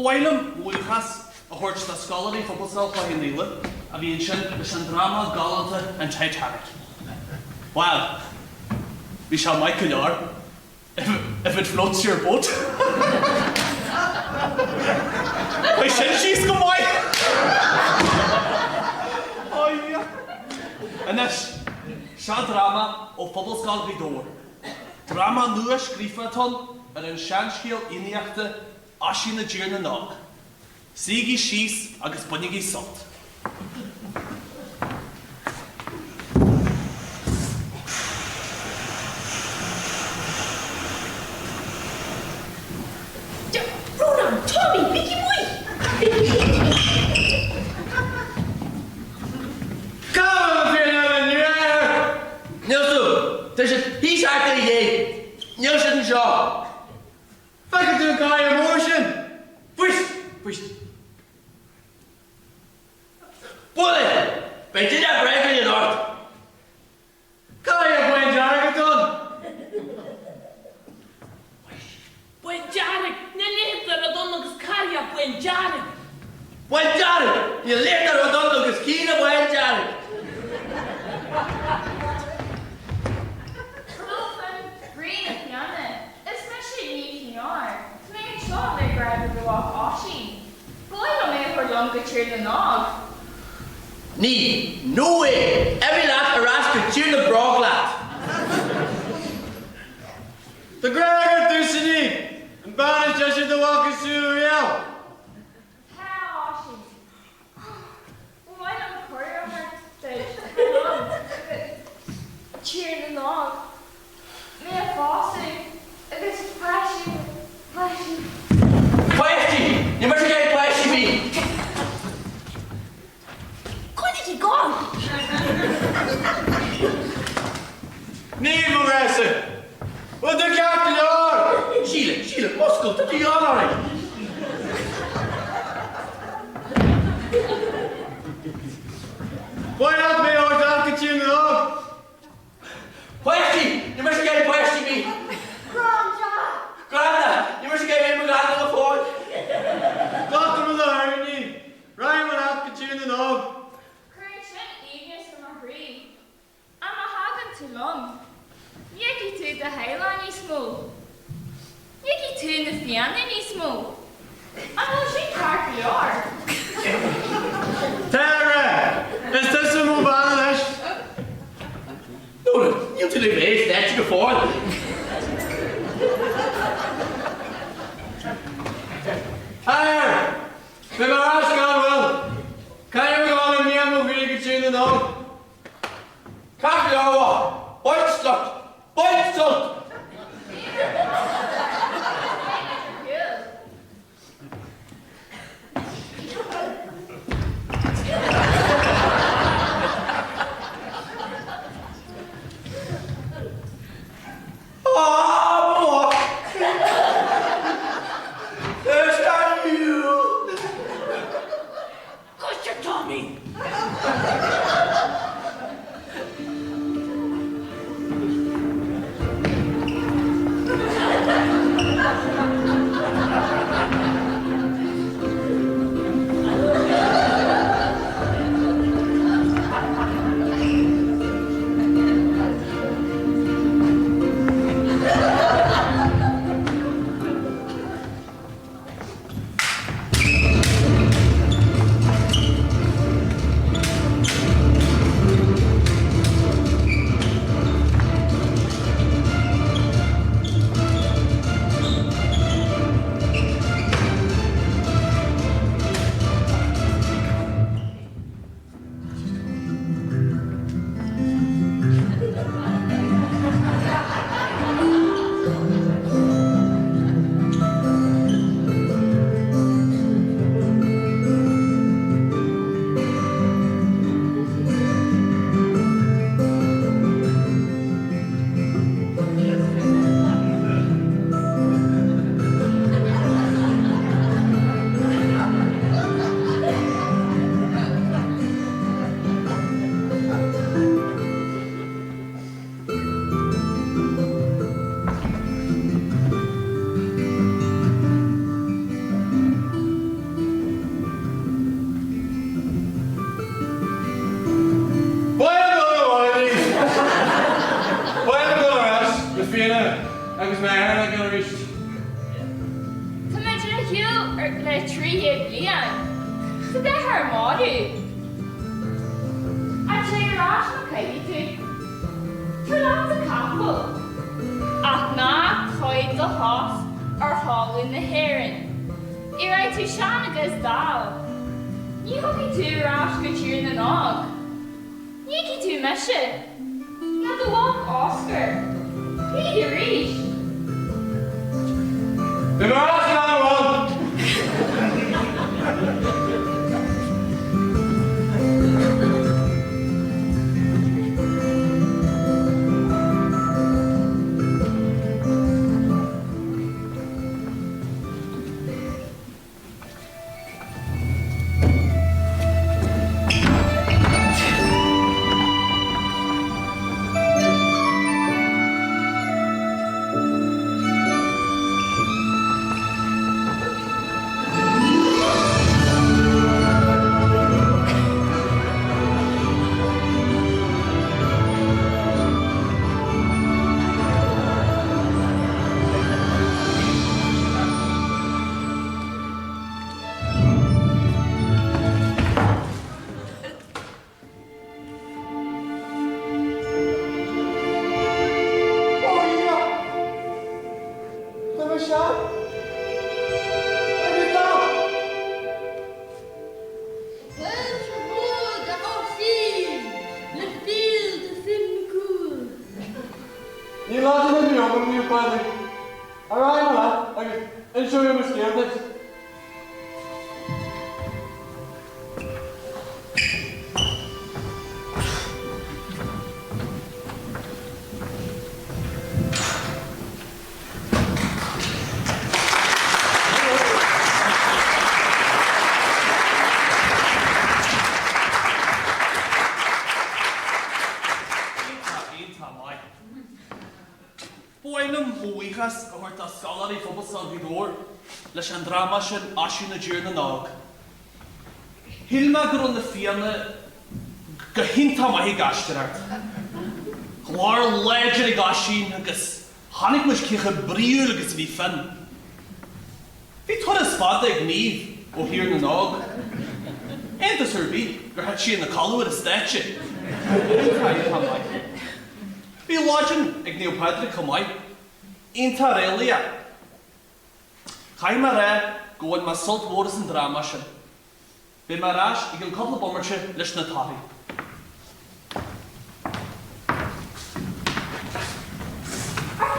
Bhaineann bhuachas a thuirt na Scully fphobal Fhionghaille a bhíonn sin leis an drama galanta an Titanic. Well, we shall make a yard if it floats your boat. I said she's come away. Oh yeah. And that's Sha drama of Pobl Scully door. Drama nua skrifaton and an shanskiel iniachta ashi na Jearna Nog. Sigi shees agus bunigi salt. Tommy, Mickey boy! Come on, Fhionghaille, you're here! Nielsu, there's a piece after the gate. Nielsen Shaw. Fuck it to a guy emotion. Push. Bullet! But did that break in the north? Guy, Buen Jargaton. Buen Jarek, nenita redondos caria Buen Jarek. Buen Jarek! You later redondo que esquina Buen Jarek. Green at Fiona, especially Ní Churráin. To make sure they grab the walk Oshi. But I don't make for longer cheer than Nog. Nee, no way! Every lad harassed could cheer the brog lad. The Gregor Thursday and Bannon just the walk is through real. How Oshi? Well, I don't career over the cheer than Nog. Me a bossy. If it's flashy. Question! You must get question me! Couldn't he gone? Nee, Marissa. What the cat door? Sheila, Moscow, to the honor. Why not me or talk to you now? na Fhionghaille ní smó. An bhfuil sin ceart Glór. Tara! Is this some more bad? No, you to the base, that's the fall. Hey! Been my ass gone well. Can you go on and mean what we can see the dog? Can't you over? Bite stuck! Bite stuck! Oh, is that you? Cut your tummy! Agus Mairéad Ní Churráin. Tá meidir a hiúil le tríhéad bliain. Tá de haar máú. A sé rás na cailí tú. Tá lá a capel. Ach ná chuid do hás ar hálainn na hÉireann. I raibh tú sean agus dal. Ní thugí tú rás go tír na nág. Ní cí tú meise. Na do bhhac Oscar. Bí ríis. Been my ass gone well. Scully Scully Glór leis an drama sin asú na dúr na nág. Hilma gur na Fhionghaille go hinnta maithí gaisteart. Glór léidir I gasín agus tháinig muis cíocha bríú agus bhí fin. Bhí tuair is fada ag níomh ó hÉireann Óg. Aontas ar bhí gur had sí na calúir is stáitse. Bhí láidin ag níomh Padraig chumáid, ionta réalaí. Chaim mar ré gohain mar sult móras an drama sin. Bhí mar rais ag an coppla bommarte leis na tábhaí.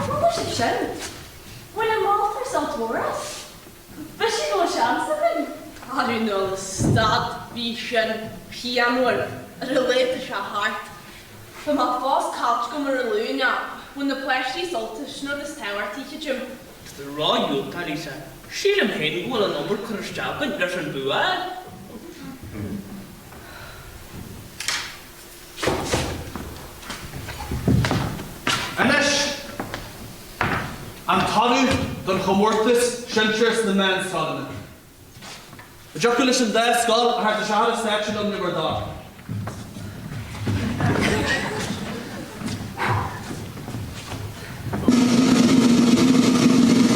Wat is het? When I'm all for salt waters. But she knows something. I don't know the stad, vision, piano, relate to heart. But my first couch come a luna when the plashy salt is not as tower teacher Jim. The raw you, Teresa. She didn't hate well a number could have stopped and there's a buad. Anish! An taú don chomórtas sinsears na man sádanna. A deochú leis an 10 Scoil a thart a seathar stáitse an nuair dá.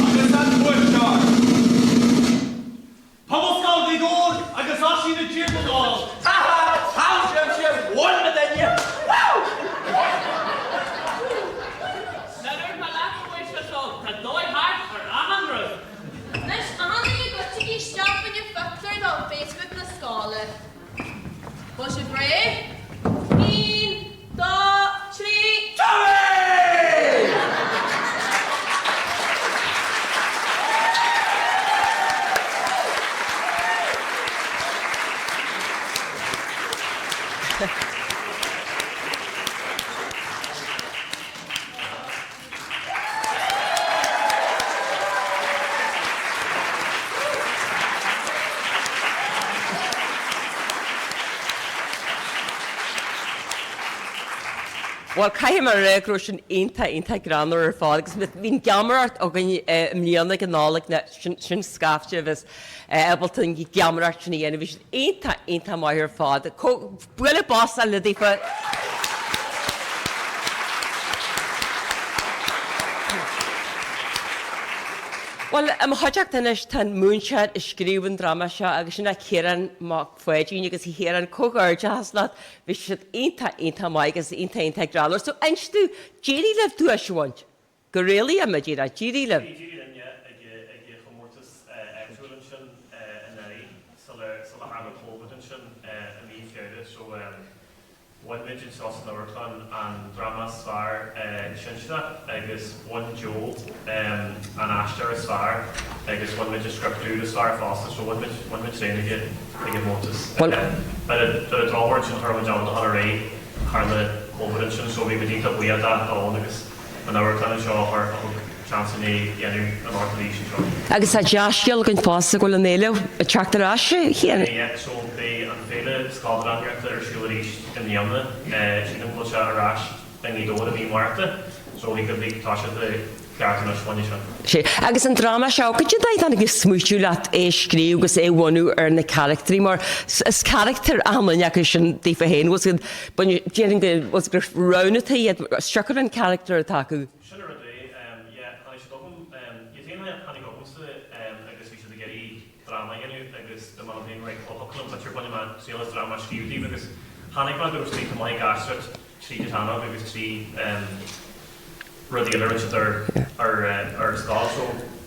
Agus an buaisteáir. Pobal Scoil Bhí Glór agus Áine Ní Churráin. How Jim, one of them, yeah. Nes anna you got to get stop when you fucked her on Facebook na Scoil. Was it brave? 1, 2, 3. Well, caim ar régrúsin ionta granar ar fád, agus bhín geamart ó gan mlíanana an nálaigh na sin scafte bheits ebaltain í geamart sin dhéana bhí ionta mai ar fád. Buile bás a lidífa. Well, haideach inis tan múnsead is scríomhann drama seo agus sinna chéireann má foiidín agus hÉireann cógáirte haslat bhí siad ionta mai agus ionta grálor. So einstú géirí leh tú a siúint? Go réalaí a dtíra géirí leh? Géirí leh ag chomórtas actual sin in ealaín, so le haga cóbad sin a mí fiúide, so one midget sauce in Overclan and drama star Shinshna, agus one Joel and Aisteoirí star, agus one midget scriptúr star Foster, so one midget saying again motus. But the Dobhair sin thar John Hallray, Harla Overclan, so we would eat up we had that all agus an Overclan show or chance in an orthodox show. Agus a deasceal gan fása go le néile a teachtar asise hhéana. Yeah, so they and Fhionghaille Scoil an ar Scully in the Yamna, she didn't push out a rash thing he don't be Martha, so he could be Tasha the cartoon of Spanish. Agus an drama seo, could you dait an agus smúisiú leat scríú agus bhhainú ar na characterí, mar is character amlainn agus sin dífa héin was good, but during was gur rounataí structure an character atáú. Drama stíúdí agus hánig má gur slí mai gasrat trí detana agus trí rudí ar Scoil, so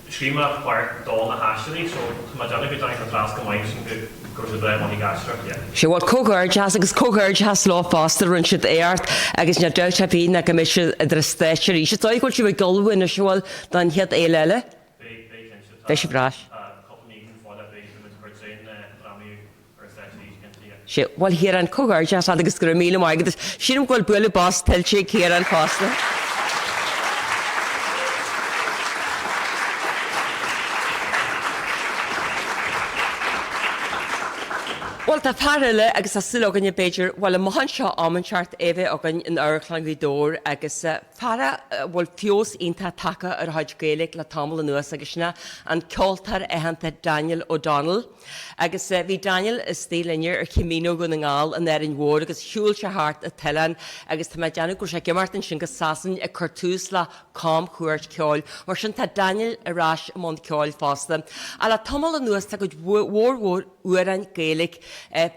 scríma par dá na haisteoirí, so má deanna go dain tras go mai sin gur sé bheith mai gasrat. Sé bhil cógáirte agus cógáirte has lá fásta run siad éart agus na deut a bhí na go mis idir Aisteoirí. Sé táid goil si bh golbhain na seáil don head éile? Bheith sé bhrás. Well, hÉireann cógáirte has agus gur míle mai agus sínim ghfuil buile bás tiltte hÉireann fásta. Well, tá parallel agus a sil agan beidir, well, a mohan seo ammanseart éve agan in Aireachlann Dór agus Fara bhfuil fios ionta taca ar haid Gaeilge le tamil an nuas agusna an ceoltar hananta Daniel O Donnell. Agus bhí Daniel is stílinnear ar cimíno go na ngáil an an mhór agus siúil se hart a tilan agus tá deanú gur sé gimartin sin go sasan a chuirtús le cám chuirt ceol. Mar sin tá Daniel arás am ceol fásta. A le tamil an nuas tá go mhór uaran Gaeilge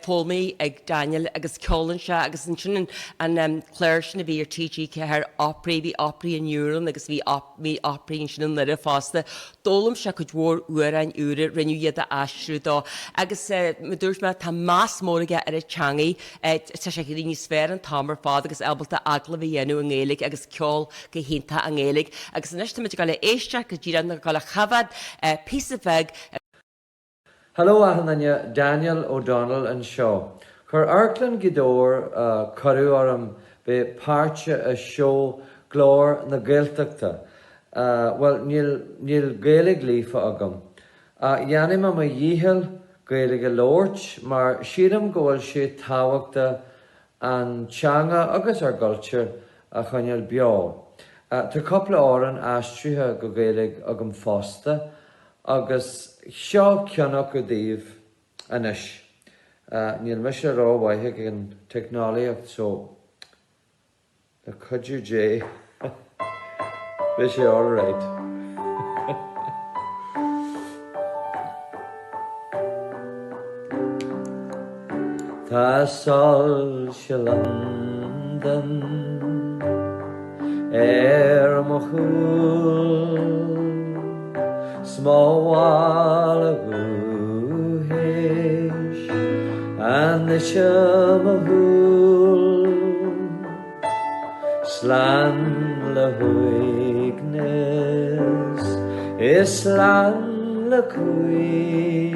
fólmaí ag Daniel agus ceolann se agus an sin an chléir sin a bhí ar TG ceir oprí bhí oprí an Eúran agus bhí oprí sin an nuire fásta. Dólam se go mhór uaran úra rinneú iad a aisrú dá. Agus dúirt me tá más mórige ar a teangaí tá sé ní sfér an tamar fád agus ebalta agla bhí dhéanú an Gaeilge agus ceol go hénta an Gaeilge. Agus an eiste go le éisteach go ddíran na go le chabhad písa bheith. Hello, Aiine Daniel O Donnell and Shaw. Chur Arklan Gidor Caru Oram be páirte a show Glór na Gaeltachta. Well, níl Gaeilge lífa agam. Yanim am a dhíhil Gaeilge lórt, mar siadam gohfuil sé tábhachta an teanga agus ar gulture a chuineal beo. Tá coppla áran aisteoirí go Gaeilge agam fásta, agus seo ceannach go dtíobh anis. Níl me sé rá bhaithe an technolaíocht so a chuidir dé. Bhí sé all right. Tá sol se London mo chúl smóháil a gúhéis an na seam a húl slán le huignes is slán le cuí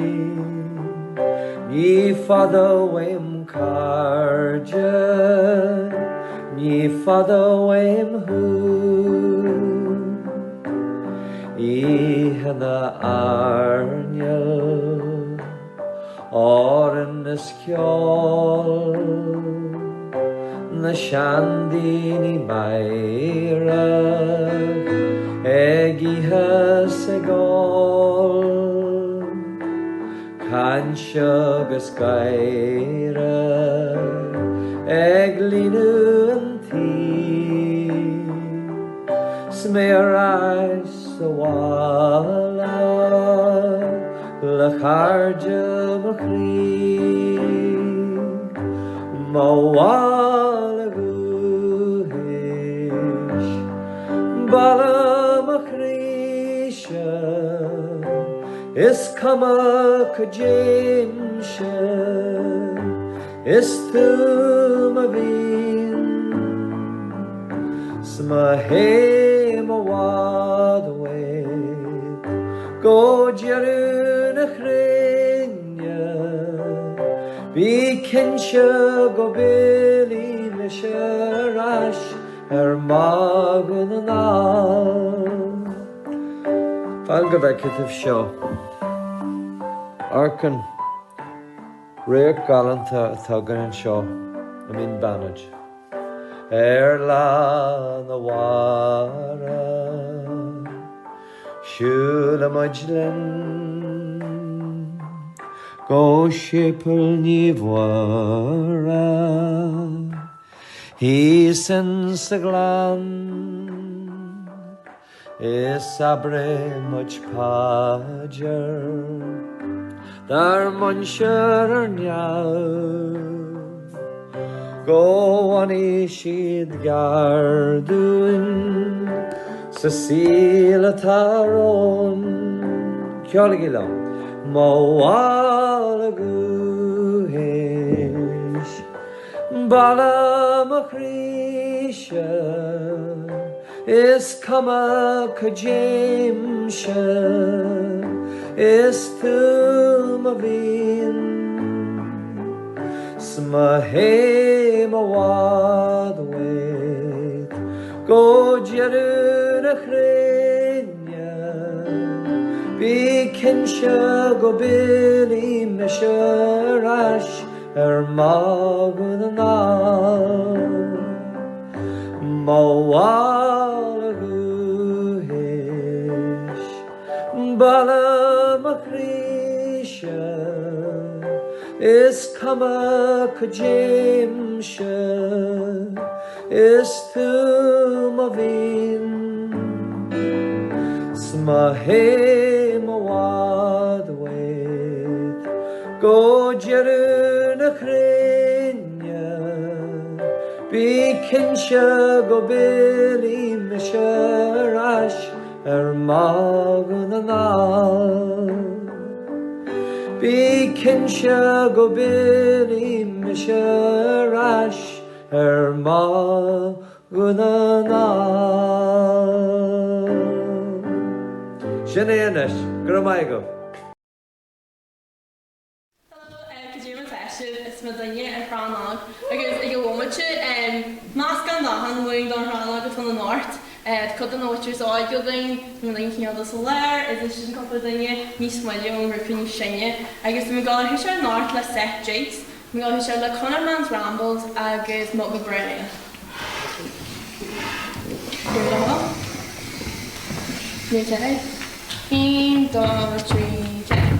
ní fada waim carja ní fada waim hú Íhanna arneal áran is ceol na seandaoine Mairéad ag ihe sa gáil cainse agus gaire ag líonú an tí sméar Sawala la kharja makhri mawala guhish bala makhrisha is kama kajimsha is tumavin smahe mawad Go Jerún a chréine, Bhí cinse go béilí me se rais magan an áil. Fáil go bheith citimh seo. Arcan réir galanta tugan an seo a mín banad. Lá na mhara Siúla maidlin go sipil ní mhara hísan sa glan is sabre much páidir dar muinsear ar neall go aní siad gardúin Cecile Taron Ceolagila Mawala Guhish Bala Makhrisha Is Kama Kajimsha Is Tumavin Smahe Mawad Wait Go Jerún a chréine, Bhí cinse go béilí me se rais magan an áil. Má bala macrisha is kama kajimsha is tu mavin smahe mawad wait go jeru na krinya be kinsha go bili misharash magunanal be kinsha go bili misharash magunanal Sineanish, Gramaigo. Is my dinge in Crann Óg. Agus I go bhfuilmte más gan dahan mhuiing don Crann Óg fan an Áit. Cad an áitir áid go dain, go dain cínead as a léir, is sin copa daine níos muile an grúpa níos sinne. Agus mi gáil hi sé an Áit le set Jakes, mi gáil hi sé le Conor Man's Rambles agus Mhic go Brownie. Here we go. Okay. 1, 2, 3, 4.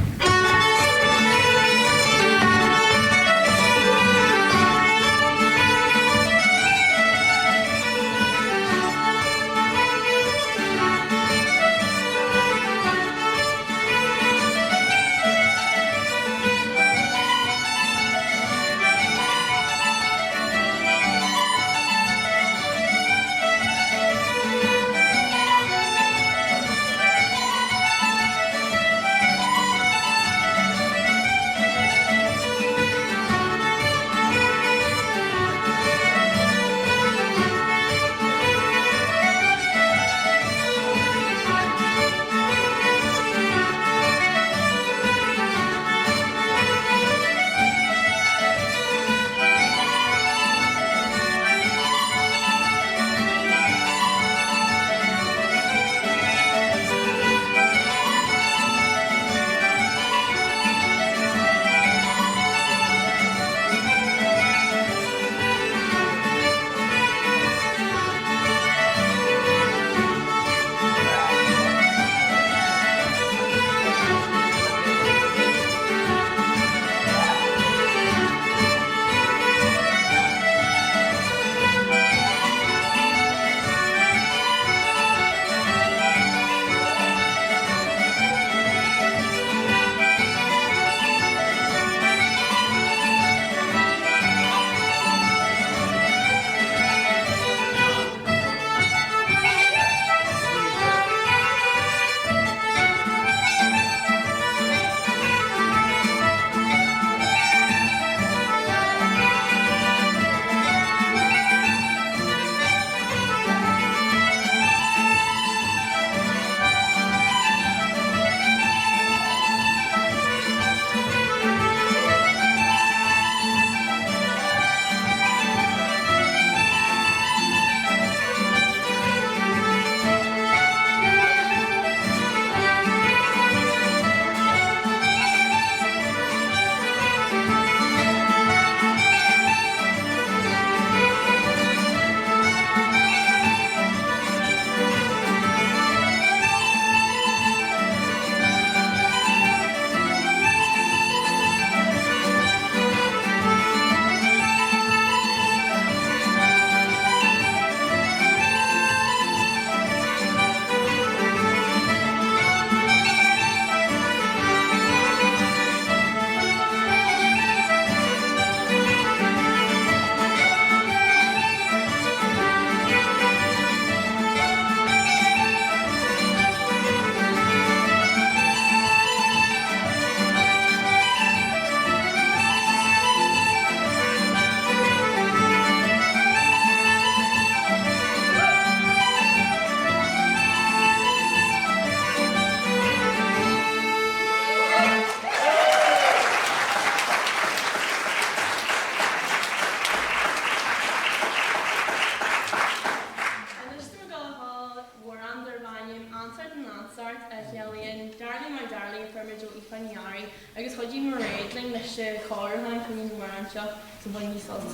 Fhionghaille, agus chuidí Mairéad Ní Churráin chuoin go mar anseo sa bhain salt.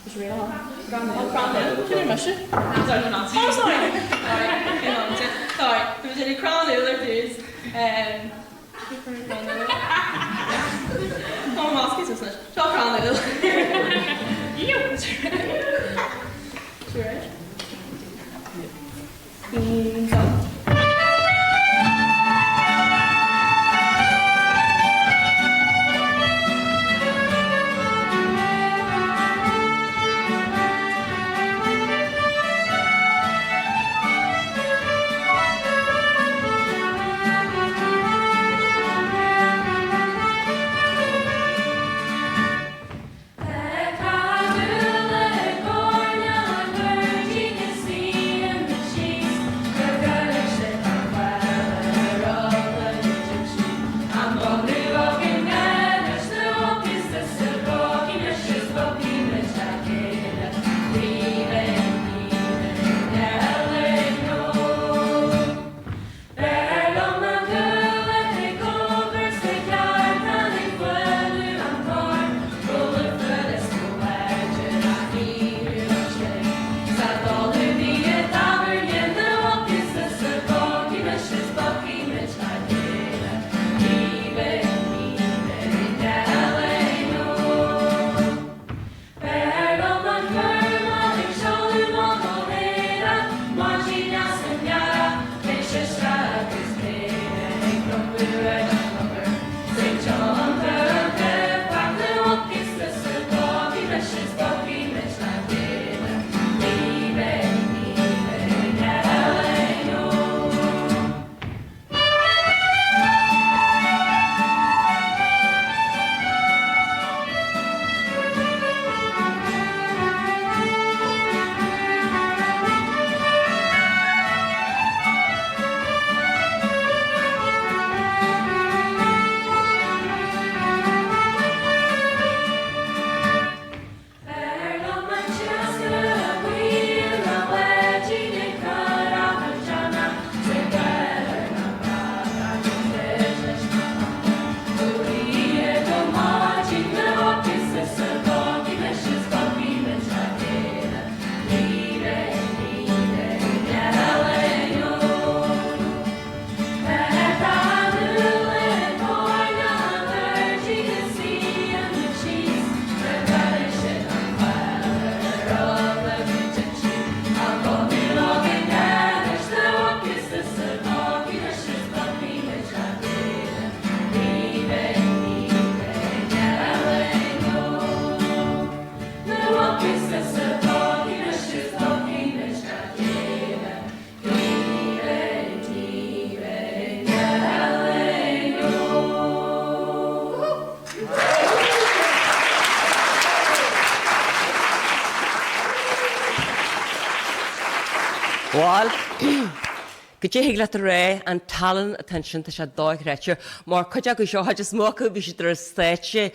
Is réal? Crann Óg. Cinn mar sin? Sorry. Sorry, dwi wedi Crann Óg ar dŵs. Oh, mask is not. Talk on a little. You. Sure. Well, go dtí hiag le a ré an talan attention tá sé dóigh réite, mar chuide go seo just mócha bhí sé ar stéite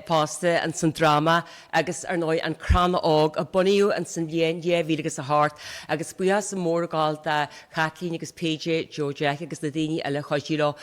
pásta an san drama agus ar nói an Crann Óg a buíú an san bhíon bhí agus a háart agus buas sa mór gáil de Catlín agus PJ George agus na daoine eile chuidírá.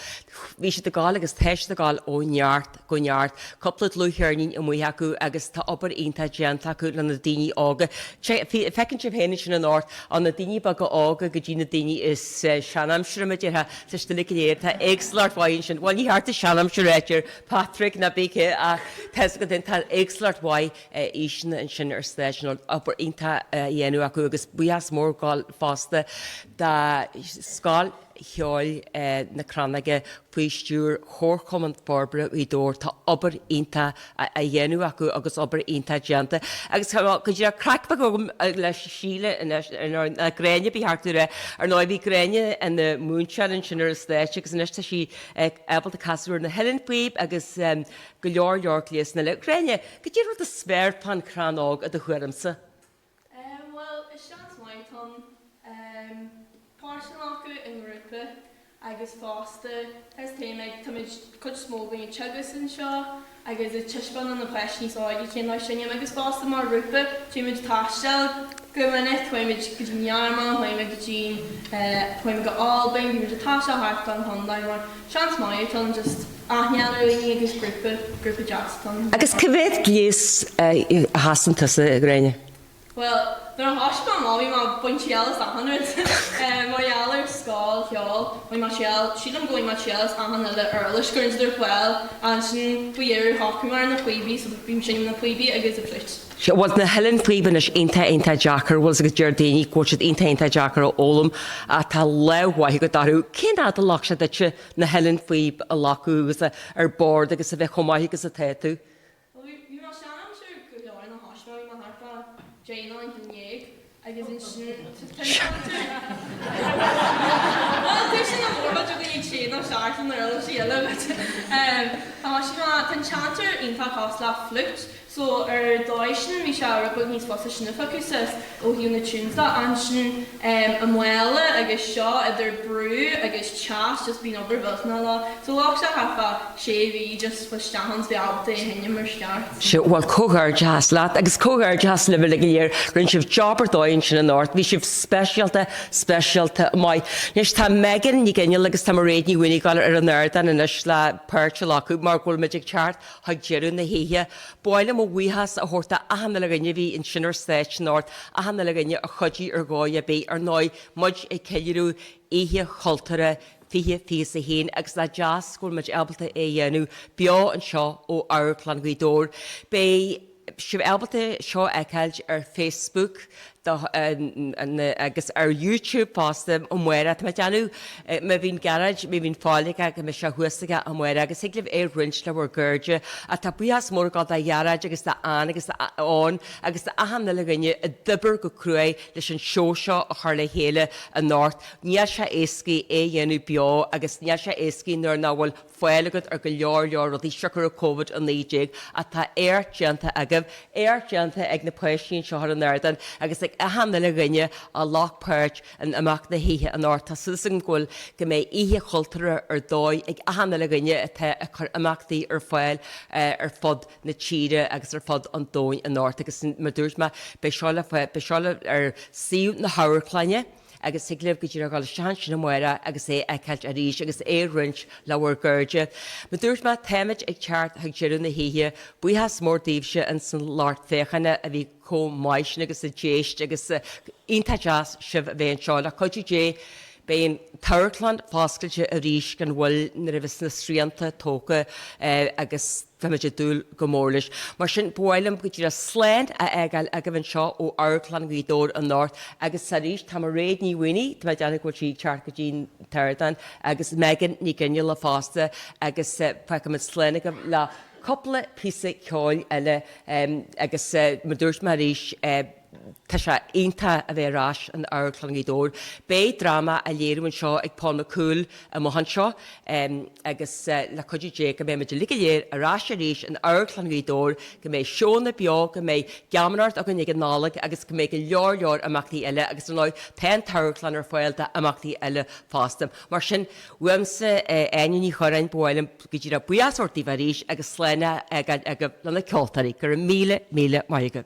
Bhí sé gáil agus teis a gáil ó neart go neart, coppla luúthirnín i muthe acu agus tá obair onanta déanta acu le na daoine ága. Fecinn sibh héine sin an áirt an na daoine bag go ága go dtí na daoine is Seanamsúr me dtí sa stilla léir tá éagslart bhain sin. Bhain í harta Seanamsúr réitir Patrick na bíce a te go den tá éagslart bhaid ísna an sin ar stéisiún obair onanta dhéanú acu agus buas mór gáil fásta dá Scoil Cheol na Crannaige Puistúr chórchomant Barbara í dór tá obair onanta a dhéanú acu agus obair onanta déanta. Agus go dtí cracpa go leis síle na gréine bí hartúre ar ná bhí gréine an na Moon Challenge sin ar stéite agus iniste sí ebalta casúir na Helen Puib agus go leor Yorklíos na le gréine. Go dtí rud a sféir pan Crann Óg a do chuirimsa? Well, is seans maiid an páirsin acu in grúpa agus fásta tes téimeid táid chud smógaí i teagas an seo agus i tiispan an na pleisní sáidí cén leis sinne agus fásta mar rúpa tíimiid táisteil go minute chuimiid go dtí nearma, chuimiid go dtí chuimiid go Albin, bhí muid táisteil harta an hondain mar seans maiid an just aithnealraí agus grúpa Jackson. Agus cyfeith glís a hasan tusa a gréine? Well, they're a hospital mommy, my bunchiel is 100. My yaller, Scoil, ceol, my machel, she'll go in machels, and the earlish girls there well, and she we are hockeymer in the queeby, so the beam shing in the queeby, I guess a flute. She was na helen príbanish inta jacker was a Jardini coach inta jacker olum at a low why go daru kin at the locksha that she na helen príb a laku was a board agus a vechomai agus a tetu. You know, I'm sure good in the hospital, my heart, Jane and Mhic, I guess in well, there's no more about the chain of sharks and the earl of Sheila, but I'm tionchar in fact cost flute. So Deutschen mi shall good news position of focuses o hiúna túnsa ansin amwela agus shaw their brew agus chat just been over na so loch hafa shavy just for stahans the out day hen mer start. She well cogar jazz lat agus cogar jazz level a year Rince of jobber Deutschen in north we should special to my nis ta Megan ni genya agus Mairéad Ní Mhaonaigh gal an nerd and isla perchala mark magic chart ha jerun the hiya boil we has a horta a hanna vi in Shinner Stage North a hanna a chodgy goya be or noi much a keiru ihe choltere fihe a heen agus la jazz school much elbata yenu bio and shaw o our Clanguidor be she elbata shaw ekalj Facebook agus YouTube post muire me deanú me bhín garage me bhín fálacha go me se thuasacha muire agus siglah Rince le bhar gurde a tá buas mór gá a garage agus an agus ón agus ahanna le gnne a dubar go crué leis an seoseo a chuir le héile a North ní se éci é dhéanú beo agus ní se éci nuair ná bhfuil foiilagad ar go leor a dtí seachar a COVID an nídéig a tá airteanta agah airteanta ag na poisín seo an airdan agus a hanna le gnne a lách perch an amach na hithe an orta susan gúil go mé ihe chultúr ar dóid ag a hanna le gnne a chur amachtaí ar fáil ar fod na tíre agus ar fod an dóin an orta agus mar dúirt me be seála ar síú na hairchlanne agus siglah go dtíar gáil sean sin muire agus é eceilt a ríis agus Rince le bhar gurde. Ma dúirt me téimiid ag teart ag jeú na hithe buhas mór díobse an san láart féchanna a bhí maisin agus a déist agus ionta jazz sibh a bhéon seáil a chuidú dé Bein Tartland fáscailte a ríis gan bhfuil na ribhs na sríanta tóca agus feimiide dúil go mórlis. Mar sin builm go dtíar a sléint a eagail a bhain seo ó Clanguidor an North agus sa ríis tá Mairéad Ní Mhaonaigh tá deanna go tí teart go dtín tardan agus Megan ní gnne le fásta agus feicim sléinna le coppla písa ceáil eile agus mar dúirt mar ríis tá sé aonanta a bheith rás an Clanguidor. Bé drama a léirúin seo ag pána cúil a mohan seo agus le chuidú dé go mé meidir ligaléir a rás a ríis an Clanguidor go mé seónna beo go mé geamart a go nig an nálag agus go mé go leor amachtaí eile agus an láid ten Tartland ar fáilta amachtaí eile fástam. Mar sin bhuamsa Áine Ní Churráin builm go dtíar a buas ortaí bhar ríis agus sléine ag lena ceoltarí gur míle maiige.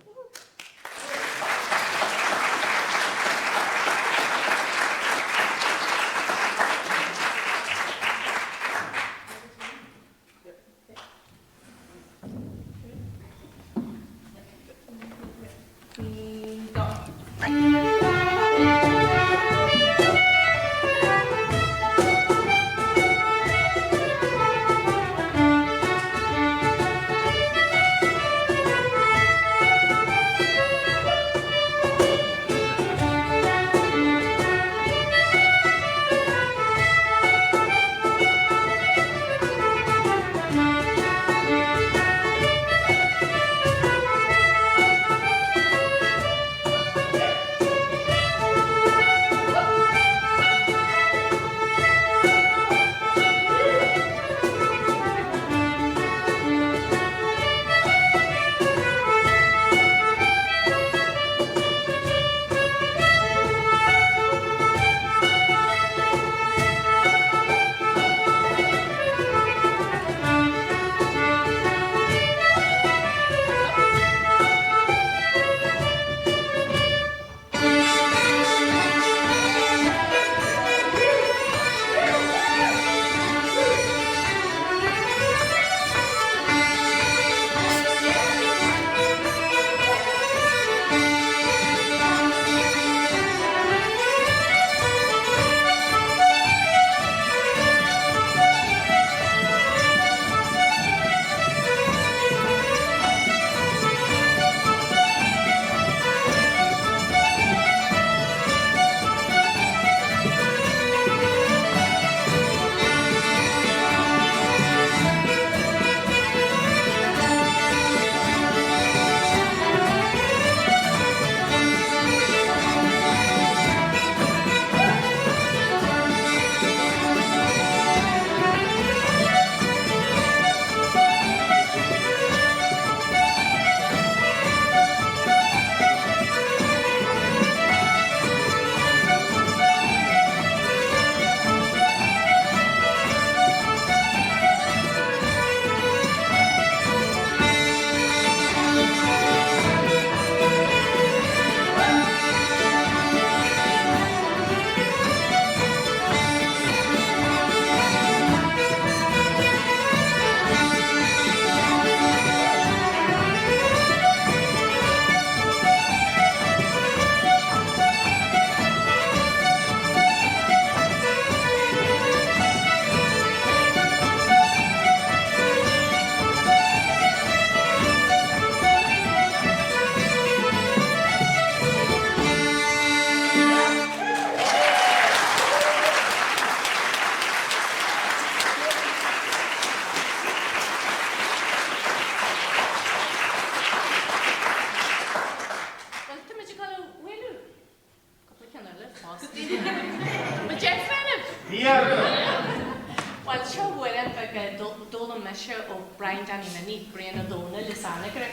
Well, seo bhfuil dul an meise ó Brian Danny Brian O Donnell is Annagar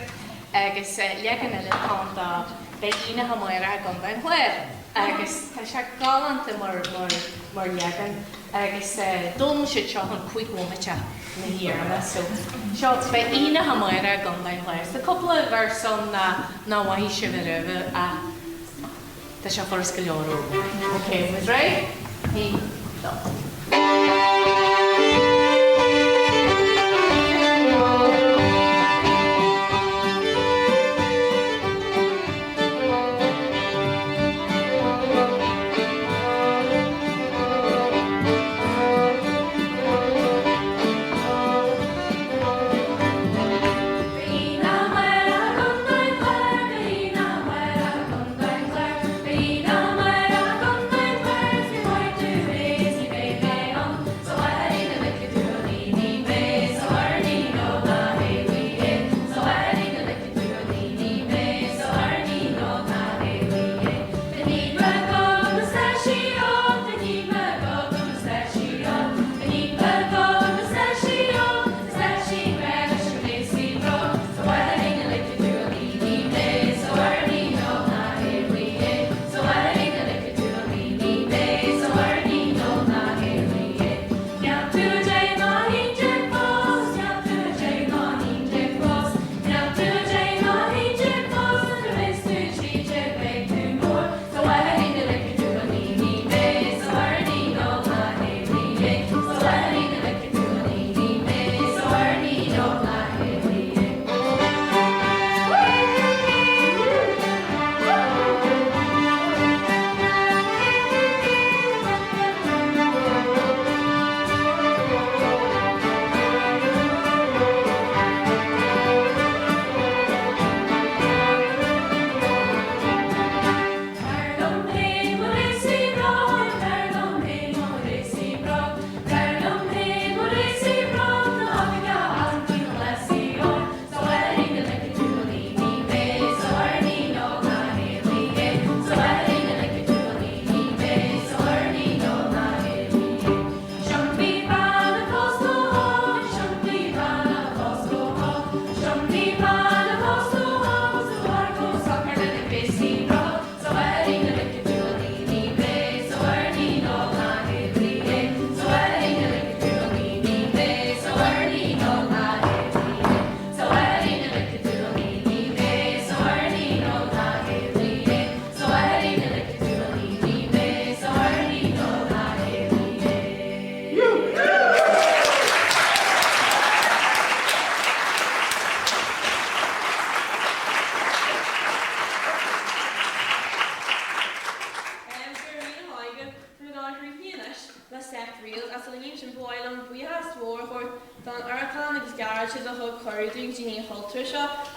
agus legan le tánta Aine ha Mhaonaigh gan bain chléir agus tá se galanta mar legan agus dul si seo an chuig ómite na hÉireann so seo Aine ha Mhaonaigh gan bain chléir. Sa couple of version na Oíche Chultúir a tá se for Scoil. Okay, was right? Hey, stop.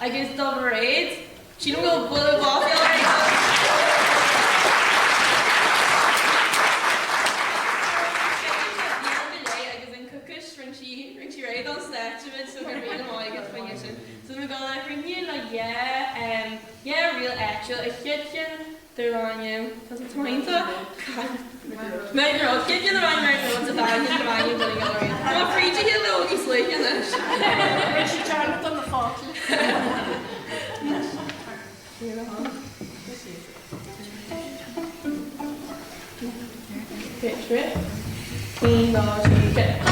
Agus Dobhair, she don't go bullet off Rince raid on stage so we're really annoying at finition. So we go like Rince like yeah real actual a kitchen they're on you because it's mine to Mate, you're kitchen the right right to die in the right doing it. I'm afraid to get low he's like in it. She's trying to on the fault. Picture it. Clean dog, okay.